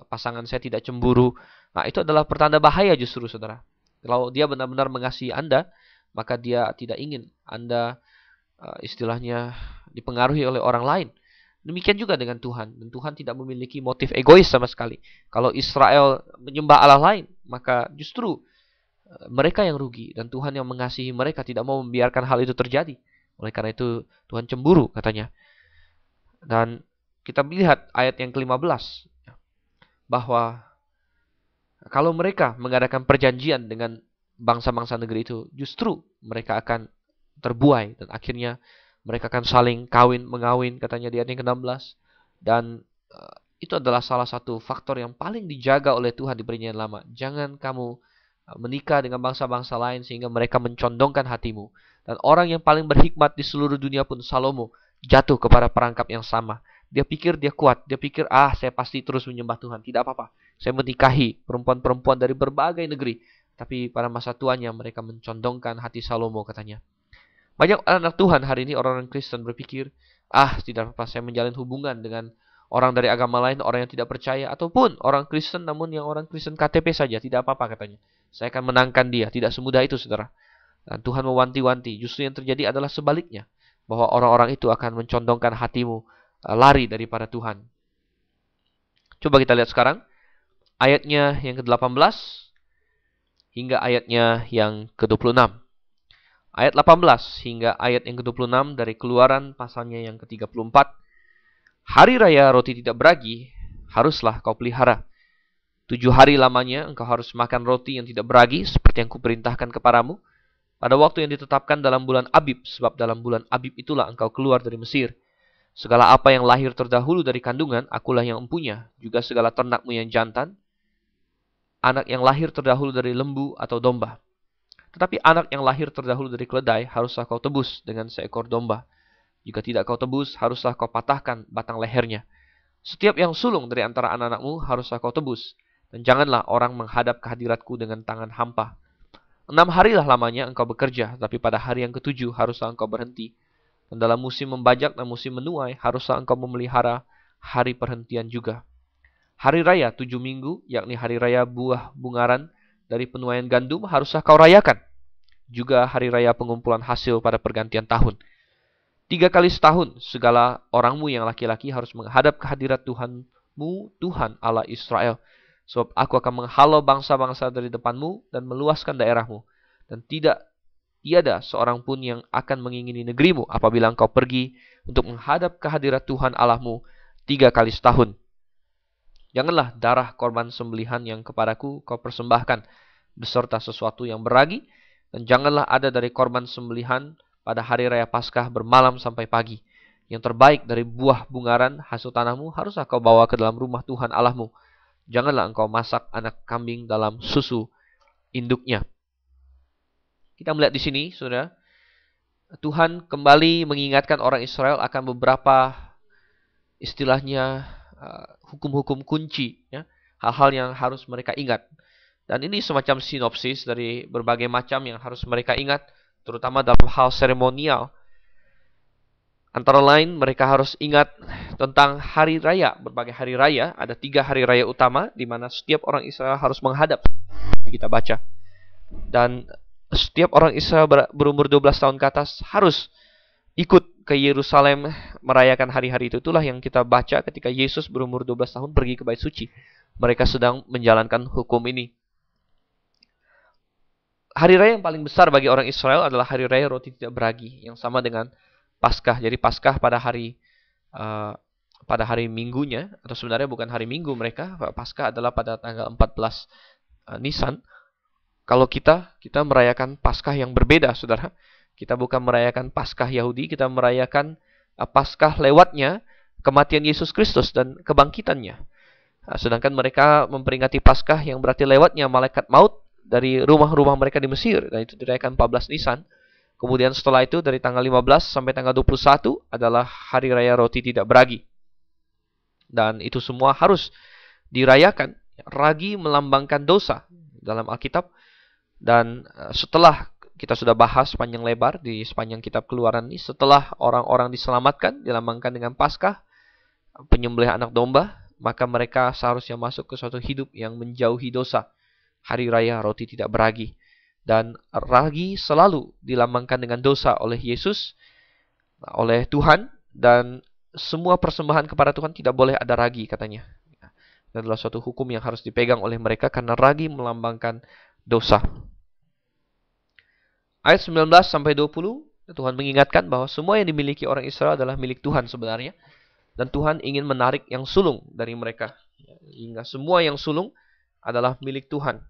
pasangan saya tidak cemburu. Nah, itu adalah pertanda bahaya justru, saudara. Kalau dia benar-benar mengasihi Anda, maka dia tidak ingin Anda istilahnya dipengaruhi oleh orang lain. Demikian juga dengan Tuhan. Dan Tuhan tidak memiliki motif egois sama sekali. Kalau Israel menyembah Allah lain, maka justru mereka yang rugi. Dan Tuhan yang mengasihi mereka tidak mau membiarkan hal itu terjadi. Oleh karena itu Tuhan cemburu katanya. Dan kita melihat ayat yang ke-15. Bahwa kalau mereka mengadakan perjanjian dengan bangsa-bangsa negeri itu, justru mereka akan terbuai. Dan akhirnya mereka akan saling mengawin, katanya di ayat yang ke-16. Dan itu adalah salah satu faktor yang paling dijaga oleh Tuhan di Perjanjian Lama. Jangan kamu menikah dengan bangsa-bangsa lain sehingga mereka mencondongkan hatimu. Dan orang yang paling berhikmat di seluruh dunia pun, Salomo, jatuh kepada perangkap yang sama. Dia pikir dia kuat. Dia pikir, saya pasti terus menyembah Tuhan. Tidak apa-apa. Saya menikahi perempuan-perempuan dari berbagai negeri. Tapi pada masa tuanya mereka mencondongkan hati Salomo katanya. Banyak anak Tuhan hari ini orang-orang Kristen berpikir, tidak apa-apa saya menjalin hubungan dengan orang dari agama lain, orang yang tidak percaya. Ataupun orang Kristen namun yang orang Kristen KTP saja. Tidak apa-apa katanya. Saya akan menangkan dia. Tidak semudah itu, saudara. Dan Tuhan mewanti-wanti. Justru yang terjadi adalah sebaliknya. Bahwa orang-orang itu akan mencondongkan hatimu lari daripada Tuhan. Coba kita lihat sekarang ayatnya yang ke-18 hingga ayatnya yang ke-26. Ayat 18 hingga ayat yang ke-26 dari Keluaran pasalnya yang ke-34. Hari raya roti tidak beragi haruslah kau pelihara. 7 hari lamanya engkau harus makan roti yang tidak beragi seperti yang kuperintahkan kepadamu pada waktu yang ditetapkan dalam bulan Abib, sebab dalam bulan Abib itulah engkau keluar dari Mesir. Segala apa yang lahir terdahulu dari kandungan, akulah yang empunya. Juga segala ternakmu yang jantan, anak yang lahir terdahulu dari lembu atau domba. Tetapi anak yang lahir terdahulu dari keledai, haruslah kau tebus dengan seekor domba. Jika tidak kau tebus, haruslah kau patahkan batang lehernya. Setiap yang sulung dari antara anak-anakmu, haruslah kau tebus. Dan janganlah orang menghadap kehadiratku dengan tangan hampa. 6 harilah lamanya engkau bekerja, tapi pada hari yang ke-7 haruslah engkau berhenti. Dan dalam musim membajak dan musim menuai, haruslah engkau memelihara hari perhentian juga. Hari raya 7 minggu, yakni hari raya buah bungaran dari penuaian gandum, haruslah kau rayakan. Juga hari raya pengumpulan hasil pada pergantian tahun. 3 kali setahun, segala orangmu yang laki-laki harus menghadap ke hadirat Tuhanmu, Tuhan Allah Israel. Sebab aku akan menghalau bangsa-bangsa dari depanmu dan meluaskan daerahmu. Dan tiada seorang pun yang akan mengingini negerimu apabila engkau pergi untuk menghadap ke hadirat Tuhan Allahmu 3 kali setahun. Janganlah darah korban sembelihan yang kepadaku kau persembahkan beserta sesuatu yang beragi, dan janganlah ada dari korban sembelihan pada hari raya Paskah bermalam sampai pagi. Yang terbaik dari buah bungaran hasil tanahmu haruslah kau bawa ke dalam rumah Tuhan Allahmu. Janganlah engkau masak anak kambing dalam susu induknya. Kita melihat di sini, saudara, Tuhan kembali mengingatkan orang Israel akan beberapa istilahnya hukum-hukum kunci, ya, hal-hal yang harus mereka ingat. Dan ini semacam sinopsis dari berbagai macam yang harus mereka ingat, terutama dalam hal seremonial. Antara lain, mereka harus ingat tentang hari raya. Berbagai hari raya, ada 3 hari raya utama, di mana setiap orang Israel harus menghadap. Kita baca. Dan setiap orang Israel berumur 12 tahun ke atas harus ikut ke Yerusalem merayakan hari-hari itu. Itulah yang kita baca ketika Yesus berumur 12 tahun pergi ke Bait Suci. Mereka sedang menjalankan hukum ini. Hari raya yang paling besar bagi orang Israel adalah hari raya roti tidak beragi, yang sama dengan Paskah. Jadi Paskah pada hari minggunya, atau sebenarnya bukan hari minggu mereka. Paskah adalah pada tanggal 14 Nisan. Kalau kita merayakan Paskah yang berbeda, saudara. Kita bukan merayakan Paskah Yahudi, kita merayakan Paskah lewatnya kematian Yesus Kristus dan kebangkitannya. Sedangkan mereka memperingati Paskah yang berarti lewatnya malaikat maut dari rumah-rumah mereka di Mesir. Dan itu dirayakan 14 Nisan. Kemudian setelah itu dari tanggal 15 sampai tanggal 21 adalah hari raya roti tidak beragi. Dan itu semua harus dirayakan. Ragi melambangkan dosa dalam Alkitab. Dan setelah kita sudah bahas panjang lebar di sepanjang kitab Keluaran ini, setelah orang-orang diselamatkan, dilambangkan dengan Paskah, penyembelihan anak domba, maka mereka seharusnya masuk ke suatu hidup yang menjauhi dosa. Hari raya roti tidak beragi. Dan ragi selalu dilambangkan dengan dosa oleh Yesus, oleh Tuhan, dan semua persembahan kepada Tuhan tidak boleh ada ragi, katanya. Itu adalah suatu hukum yang harus dipegang oleh mereka karena ragi melambangkan dosa. Ayat 19 sampai 20, Tuhan mengingatkan bahwa semua yang dimiliki orang Israel adalah milik Tuhan sebenarnya. Dan Tuhan ingin menarik yang sulung dari mereka. Hingga semua yang sulung adalah milik Tuhan.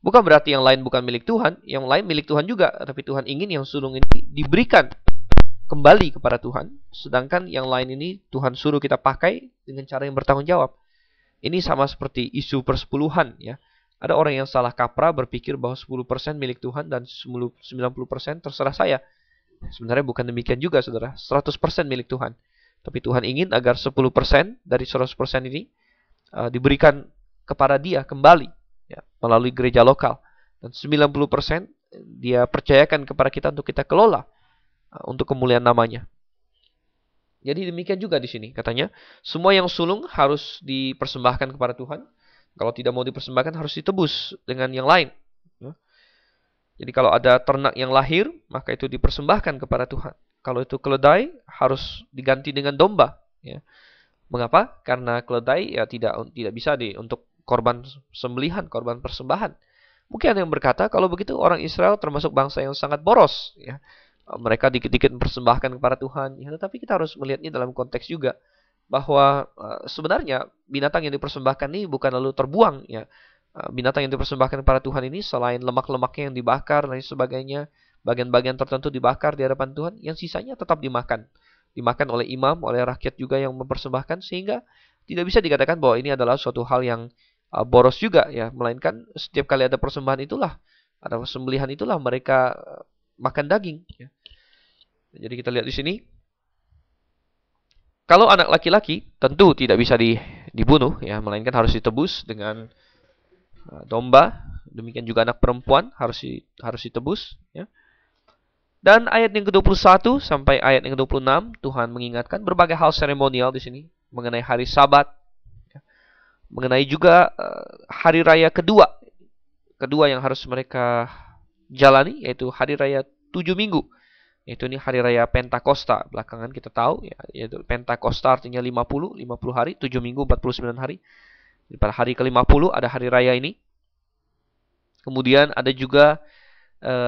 Bukan berarti yang lain bukan milik Tuhan, yang lain milik Tuhan juga. Tapi Tuhan ingin yang sulung ini diberikan kembali kepada Tuhan. Sedangkan yang lain ini Tuhan suruh kita pakai dengan cara yang bertanggung jawab. Ini sama seperti isu persepuluhan, ya. Ada orang yang salah kaprah berpikir bahwa 10% milik Tuhan dan 90% terserah saya. Sebenarnya bukan demikian juga, saudara. 100% milik Tuhan. Tapi Tuhan ingin agar 10% dari 100% ini diberikan kepada dia kembali, ya, melalui gereja lokal. Dan 90% dia percayakan kepada kita untuk kita kelola untuk kemuliaan namanya. Jadi demikian juga di sini. Katanya, semua yang sulung harus dipersembahkan kepada Tuhan. Kalau tidak mau dipersembahkan harus ditebus dengan yang lain. Jadi kalau ada ternak yang lahir, maka itu dipersembahkan kepada Tuhan. Kalau itu keledai, harus diganti dengan domba. Ya. Mengapa? Karena keledai ya tidak bisa untuk korban sembelihan, korban persembahan. Mungkin ada yang berkata, kalau begitu orang Israel termasuk bangsa yang sangat boros. Ya. Mereka dikit-dikit mempersembahkan kepada Tuhan. Ya, tetapi kita harus melihatnya dalam konteks juga. Bahwa sebenarnya binatang yang dipersembahkan ini bukan lalu terbuang, ya. Binatang yang dipersembahkan kepada Tuhan ini selain lemak-lemaknya yang dibakar dan sebagainya, bagian-bagian tertentu dibakar di hadapan Tuhan, yang sisanya tetap dimakan oleh imam, oleh rakyat juga yang mempersembahkan, sehingga tidak bisa dikatakan bahwa ini adalah suatu hal yang boros juga, ya. Melainkan setiap kali ada persembahan itulah, ada sembelihan itulah mereka makan daging, ya. Jadi kita lihat di sini. Kalau anak laki-laki tentu tidak bisa dibunuh, ya, melainkan harus ditebus dengan domba. Demikian juga anak perempuan harus ditebus, ya. Dan ayat yang ke-21 sampai ayat yang ke-26, Tuhan mengingatkan berbagai hal seremonial di sini mengenai hari Sabat, mengenai juga hari raya kedua yang harus mereka jalani, yaitu hari raya 7 minggu. Yaitu ini hari raya Pentakosta. Belakangan kita tahu ya, yaitu Pentakosta artinya 50 hari, 7 minggu 49 hari. Jadi pada hari ke-50 ada hari raya ini. Kemudian ada juga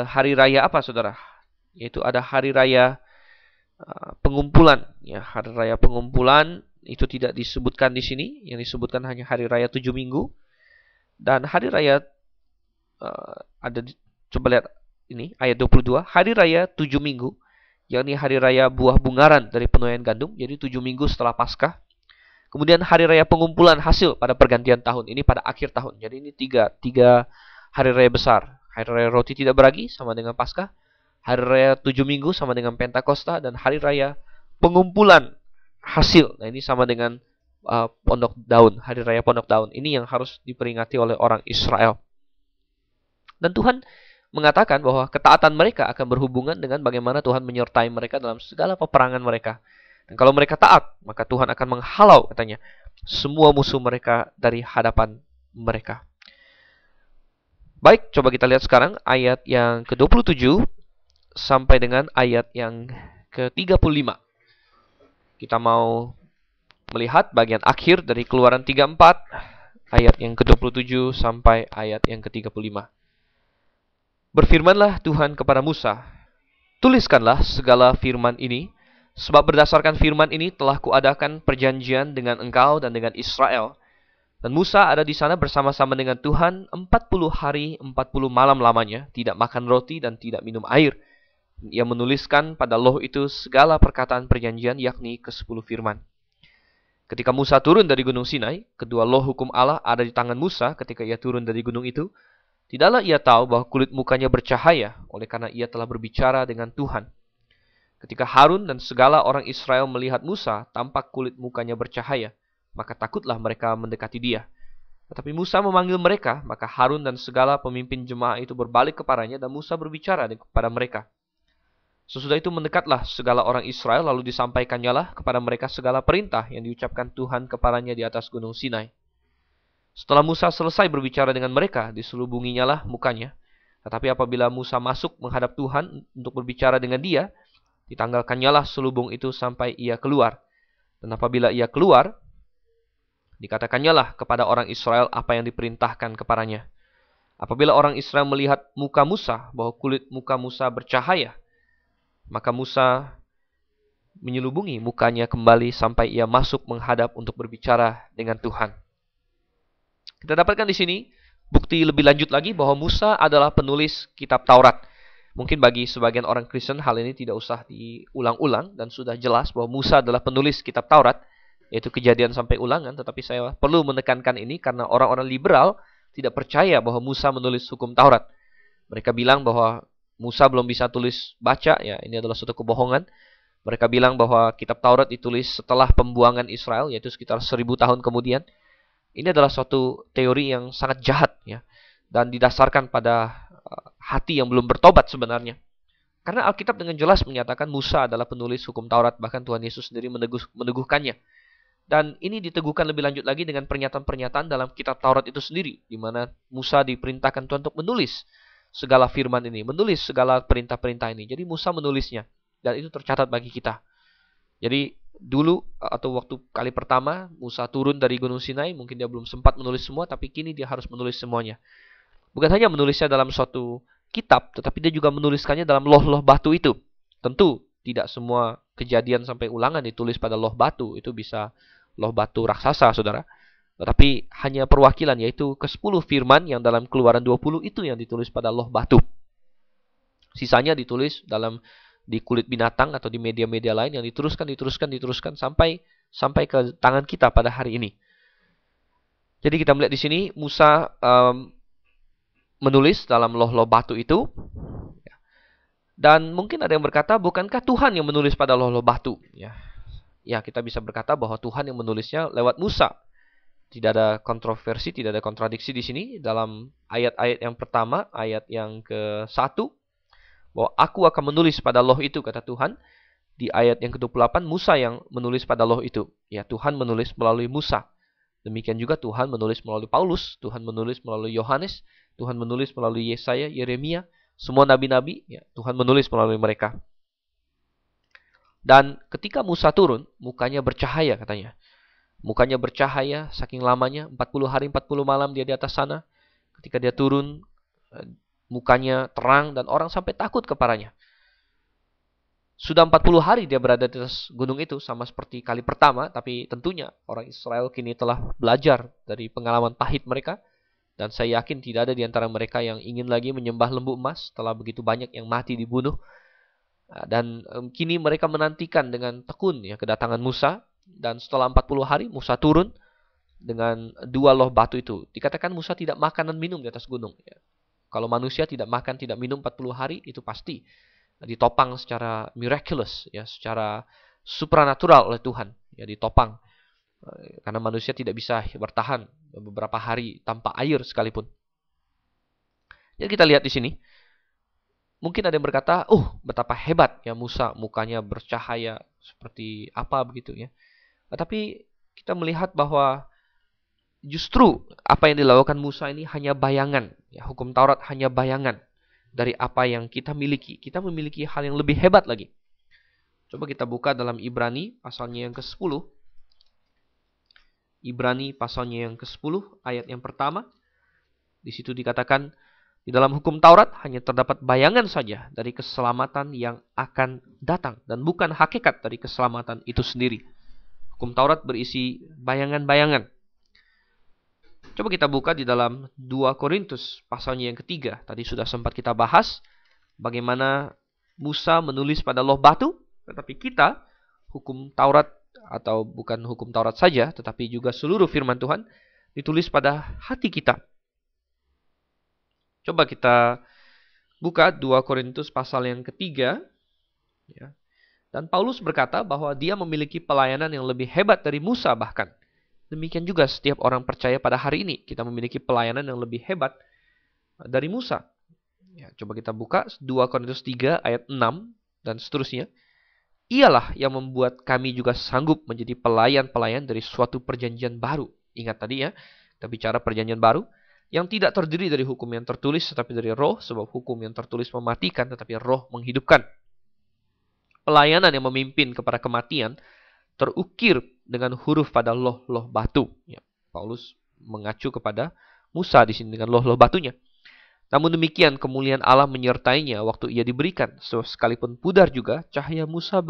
hari raya apa, Saudara? Yaitu ada hari raya pengumpulan, ya, hari raya pengumpulan itu tidak disebutkan di sini, yang disebutkan hanya hari raya 7 minggu. Dan hari raya coba lihat ini ayat 22, hari raya 7 minggu, yakni hari raya buah bungaran dari penuaian gandum, jadi 7 minggu setelah Paskah. Kemudian hari raya pengumpulan hasil pada pergantian tahun, ini pada akhir tahun. Jadi ini tiga hari raya besar. Hari raya roti tidak beragi sama dengan Paskah, hari raya 7 minggu sama dengan Pentakosta, dan hari raya pengumpulan hasil. Nah, ini sama dengan pondok daun, hari raya pondok daun. Ini yang harus diperingati oleh orang Israel. Dan Tuhan mengatakan bahwa ketaatan mereka akan berhubungan dengan bagaimana Tuhan menyertai mereka dalam segala peperangan mereka. Dan kalau mereka taat, maka Tuhan akan menghalau, katanya, semua musuh mereka dari hadapan mereka. Baik, coba kita lihat sekarang ayat yang ke-27 sampai dengan ayat yang ke-35. Kita mau melihat bagian akhir dari Keluaran 34, ayat yang ke-27 sampai ayat yang ke-35. Berfirmanlah Tuhan kepada Musa, tuliskanlah segala firman ini, sebab berdasarkan firman ini telah kuadakan perjanjian dengan engkau dan dengan Israel. Dan Musa ada di sana bersama-sama dengan Tuhan 40 hari 40 malam lamanya, tidak makan roti dan tidak minum air. Ia menuliskan pada loh itu segala perkataan perjanjian, yakni ke-10 firman. Ketika Musa turun dari gunung Sinai, kedua loh hukum Allah ada di tangan Musa ketika ia turun dari gunung itu. Tidaklah ia tahu bahwa kulit mukanya bercahaya, oleh karena ia telah berbicara dengan Tuhan. Ketika Harun dan segala orang Israel melihat Musa, tampak kulit mukanya bercahaya, maka takutlah mereka mendekati dia. Tetapi Musa memanggil mereka, maka Harun dan segala pemimpin jemaah itu berbalik kepadanya, dan Musa berbicara kepada mereka. Sesudah itu mendekatlah segala orang Israel, lalu disampaikannya lah kepada mereka segala perintah yang diucapkan Tuhan kepadanya di atas gunung Sinai. Setelah Musa selesai berbicara dengan mereka, diselubunginya lah mukanya. Tetapi apabila Musa masuk menghadap Tuhan untuk berbicara dengan dia, ditanggalkannya lah selubung itu sampai ia keluar. Dan apabila ia keluar, dikatakannya lah kepada orang Israel apa yang diperintahkan kepadanya. Apabila orang Israel melihat muka Musa, bahwa kulit muka Musa bercahaya, maka Musa menyelubungi mukanya kembali sampai ia masuk menghadap untuk berbicara dengan Tuhan. Kita dapatkan di sini bukti lebih lanjut lagi bahwa Musa adalah penulis kitab Taurat. Mungkin bagi sebagian orang Kristen hal ini tidak usah diulang-ulang dan sudah jelas bahwa Musa adalah penulis kitab Taurat, yaitu Kejadian sampai Ulangan. Tetapi saya perlu menekankan ini karena orang-orang liberal tidak percaya bahwa Musa menulis hukum Taurat. Mereka bilang bahwa Musa belum bisa tulis baca, ya ini adalah suatu kebohongan. Mereka bilang bahwa kitab Taurat ditulis setelah pembuangan Israel, yaitu sekitar 1000 tahun kemudian. Ini adalah suatu teori yang sangat jahat, ya, dan didasarkan pada hati yang belum bertobat sebenarnya. Karena Alkitab dengan jelas menyatakan Musa adalah penulis hukum Taurat, bahkan Tuhan Yesus sendiri meneguhkannya. Dan ini diteguhkan lebih lanjut lagi dengan pernyataan-pernyataan dalam kitab Taurat itu sendiri, di mana Musa diperintahkan Tuhan untuk menulis segala firman ini, menulis segala perintah-perintah ini. Jadi Musa menulisnya, dan itu tercatat bagi kita. Jadi dulu atau waktu kali pertama Musa turun dari Gunung Sinai, mungkin dia belum sempat menulis semua, tapi kini dia harus menulis semuanya. Bukan hanya menulisnya dalam suatu kitab, tetapi dia juga menuliskannya dalam loh-loh batu itu. Tentu tidak semua Kejadian sampai Ulangan ditulis pada loh batu, itu bisa loh batu raksasa, saudara. Tetapi hanya perwakilan, yaitu ke-10 firman yang dalam Keluaran 20 itu yang ditulis pada loh batu. Sisanya ditulis di kulit binatang atau di media-media lain yang diteruskan sampai ke tangan kita pada hari ini. Jadi kita melihat di sini Musa menulis dalam loh-loh batu itu. Dan mungkin ada yang berkata, bukankah Tuhan yang menulis pada loh-loh batu? Ya, kita bisa berkata bahwa Tuhan yang menulisnya lewat Musa. Tidak ada kontroversi, tidak ada kontradiksi di sini. Dalam ayat-ayat yang pertama, ayat yang ke-1, bahwa aku akan menulis pada loh itu, kata Tuhan. Di ayat yang ke-28, Musa yang menulis pada loh itu. Ya, Tuhan menulis melalui Musa. Demikian juga Tuhan menulis melalui Paulus, Tuhan menulis melalui Yohanes, Tuhan menulis melalui Yesaya, Yeremia, semua nabi-nabi, ya, Tuhan menulis melalui mereka. Dan ketika Musa turun, mukanya bercahaya katanya. Mukanya bercahaya saking lamanya, 40 hari 40 malam dia di atas sana. Ketika dia turun, mukanya terang dan orang sampai takut kepadanya. Sudah 40 hari dia berada di atas gunung itu, sama seperti kali pertama, tapi tentunya orang Israel kini telah belajar dari pengalaman pahit mereka, dan saya yakin tidak ada di antara mereka yang ingin lagi menyembah lembu emas setelah begitu banyak yang mati dibunuh. Dan kini mereka menantikan dengan tekun ya kedatangan Musa, dan setelah 40 hari Musa turun dengan 2 loh batu itu. Dikatakan Musa tidak makan dan minum di atas gunung. Ya. Kalau manusia tidak makan, tidak minum 40 hari, itu pasti ditopang secara miraculous, ya, secara supranatural oleh Tuhan, ya, ditopang. Karena manusia tidak bisa bertahan beberapa hari tanpa air sekalipun. Jadi kita lihat di sini, mungkin ada yang berkata, betapa hebat ya Musa, mukanya bercahaya seperti apa begitu ya. Tetapi kita melihat bahwa justru apa yang dilakukan Musa ini hanya bayangan, ya, hukum Taurat hanya bayangan dari apa yang kita miliki. Kita memiliki hal yang lebih hebat lagi. Coba kita buka dalam Ibrani pasalnya yang ke-10. Ibrani pasalnya yang ke-10 ayat yang pertama. Di situ dikatakan, di dalam hukum Taurat hanya terdapat bayangan saja dari keselamatan yang akan datang, dan bukan hakikat dari keselamatan itu sendiri. Hukum Taurat berisi bayangan-bayangan. Coba kita buka di dalam 2 Korintus pasalnya yang ketiga. Tadi sudah sempat kita bahas bagaimana Musa menulis pada loh batu, tetapi kita hukum Taurat, atau bukan hukum Taurat saja, tetapi juga seluruh firman Tuhan ditulis pada hati kita. Coba kita buka 2 Korintus pasal yang ketiga. Ya. Dan Paulus berkata bahwa dia memiliki pelayanan yang lebih hebat dari Musa bahkan. Demikian juga setiap orang percaya pada hari ini. Kita memiliki pelayanan yang lebih hebat dari Musa. Ya, coba kita buka 2 Korintus 3 ayat 6 dan seterusnya. Ialah yang membuat kami juga sanggup menjadi pelayan-pelayan dari suatu perjanjian baru. Ingat tadi ya, kita bicara perjanjian baru. Yang tidak terdiri dari hukum yang tertulis, tetapi dari roh. Sebab hukum yang tertulis mematikan, tetapi roh menghidupkan. Pelayanan yang memimpin kepada kematian terukir dengan huruf pada loh-loh batu. Ya, Paulus mengacu kepada Musa di sini dengan loh-loh batunya. Namun demikian kemuliaan Allah menyertainya waktu ia diberikan. Sekalipun pudar juga cahaya muka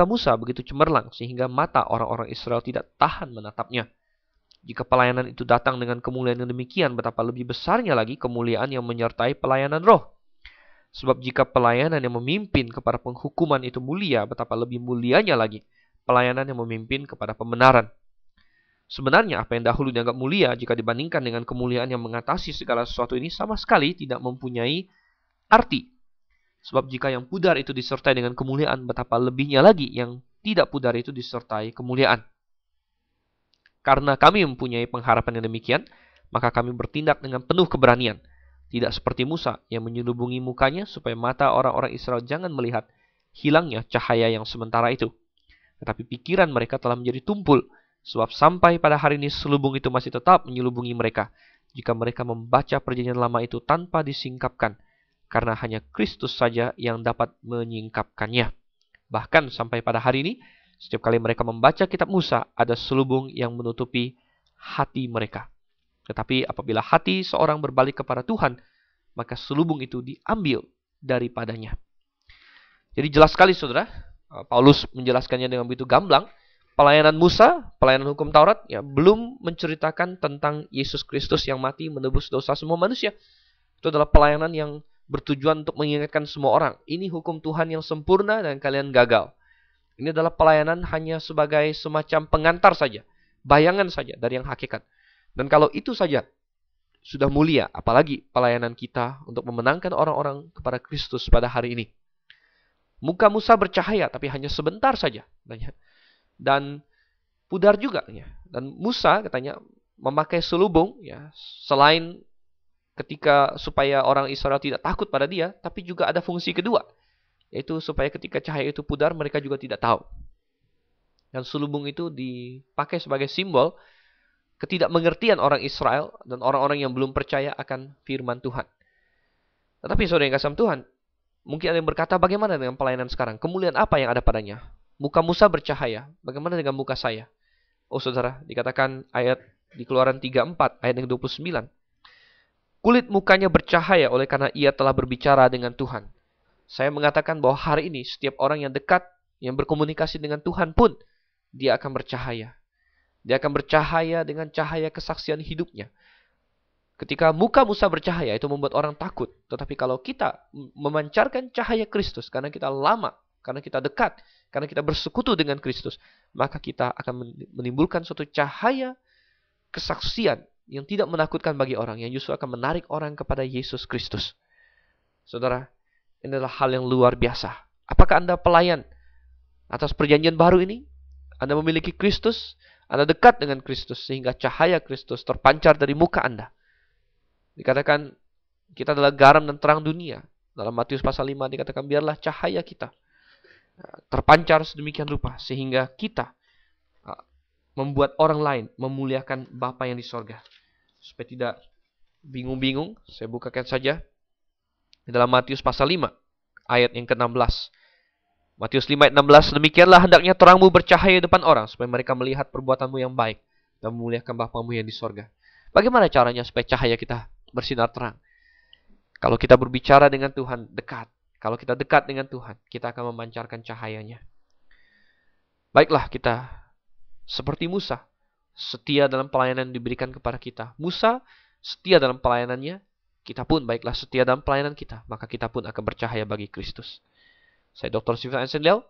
Musa begitu cemerlang sehingga mata orang-orang Israel tidak tahan menatapnya. Jika pelayanan itu datang dengan kemuliaan yang demikian, betapa lebih besarnya lagi kemuliaan yang menyertai pelayanan roh. Sebab jika pelayanan yang memimpin kepada penghukuman itu mulia, betapa lebih mulianya lagi pelayanan yang memimpin kepada pembenaran. Sebenarnya apa yang dahulu dianggap mulia jika dibandingkan dengan kemuliaan yang mengatasi segala sesuatu ini sama sekali tidak mempunyai arti. Sebab jika yang pudar itu disertai dengan kemuliaan, betapa lebihnya lagi yang tidak pudar itu disertai kemuliaan. Karena kami mempunyai pengharapan yang demikian, maka kami bertindak dengan penuh keberanian. Tidak seperti Musa yang menyelubungi mukanya supaya mata orang-orang Israel jangan melihat hilangnya cahaya yang sementara itu. Tetapi pikiran mereka telah menjadi tumpul, sebab sampai pada hari ini selubung itu masih tetap menyelubungi mereka, jika mereka membaca perjanjian lama itu tanpa disingkapkan, karena hanya Kristus saja yang dapat menyingkapkannya. Bahkan sampai pada hari ini, setiap kali mereka membaca kitab Musa, ada selubung yang menutupi hati mereka. Tetapi apabila hati seorang berbalik kepada Tuhan, maka selubung itu diambil daripadanya. Jadi jelas sekali saudara, Paulus menjelaskannya dengan begitu gamblang. Pelayanan Musa, pelayanan hukum Taurat, ya belum menceritakan tentang Yesus Kristus yang mati menebus dosa semua manusia. Itu adalah pelayanan yang bertujuan untuk mengingatkan semua orang. Ini hukum Tuhan yang sempurna dan kalian gagal. Ini adalah pelayanan hanya sebagai semacam pengantar saja, bayangan saja dari yang hakikat. Dan kalau itu saja sudah mulia, apalagi pelayanan kita untuk memenangkan orang-orang kepada Kristus pada hari ini. Muka Musa bercahaya, tapi hanya sebentar saja. Dan pudar juga. Dan Musa katanya memakai selubung, ya, selain ketika supaya orang Israel tidak takut pada dia, tapi juga ada fungsi kedua, yaitu supaya ketika cahaya itu pudar, mereka juga tidak tahu. Dan selubung itu dipakai sebagai simbol ketidakmengertian orang Israel dan orang-orang yang belum percaya akan firman Tuhan. Tetapi saudara yang kasih Tuhan, mungkin ada yang berkata, bagaimana dengan pelayanan sekarang? Kemuliaan apa yang ada padanya? Muka Musa bercahaya, bagaimana dengan muka saya? Oh saudara, dikatakan ayat di Keluaran 34, ayat yang 29. Kulit mukanya bercahaya oleh karena ia telah berbicara dengan Tuhan. Saya mengatakan bahwa hari ini setiap orang yang dekat, yang berkomunikasi dengan Tuhan pun, dia akan bercahaya. Dia akan bercahaya dengan cahaya kesaksian hidupnya. Ketika muka Musa bercahaya, itu membuat orang takut. Tetapi kalau kita memancarkan cahaya Kristus, karena kita lama, karena kita dekat, karena kita bersekutu dengan Kristus, maka kita akan menimbulkan suatu cahaya kesaksian yang tidak menakutkan bagi orang, yang justru akan menarik orang kepada Yesus Kristus. Saudara, ini adalah hal yang luar biasa. Apakah Anda pelayan atas perjanjian baru ini? Anda memiliki Kristus, Anda dekat dengan Kristus, sehingga cahaya Kristus terpancar dari muka Anda. Dikatakan, kita adalah garam dan terang dunia. Dalam Matius pasal 5 dikatakan, biarlah cahaya kita terpancar sedemikian rupa, sehingga kita membuat orang lain memuliakan Bapa yang di sorga. Supaya tidak bingung-bingung, saya bukakan saja dalam Matius pasal 5, ayat yang ke-16. Matius 5 ayat 16, demikianlah hendaknya terangmu bercahaya depan orang, supaya mereka melihat perbuatanmu yang baik, dan memuliakan Bapamu yang di sorga. Bagaimana caranya supaya cahaya kita bersinar terang? Kalau kita berbicara dengan Tuhan dekat, kalau kita dekat dengan Tuhan, kita akan memancarkan cahayanya. Baiklah kita seperti Musa, setia dalam pelayanan yang diberikan kepada kita. Musa setia dalam pelayanannya, kita pun baiklah setia dalam pelayanan kita, maka kita pun akan bercahaya bagi Kristus. Saya Dr. Steven Ansel,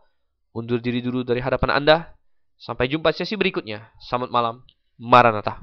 undur diri dulu dari hadapan Anda. Sampai jumpa sesi berikutnya. Selamat malam. Maranatha.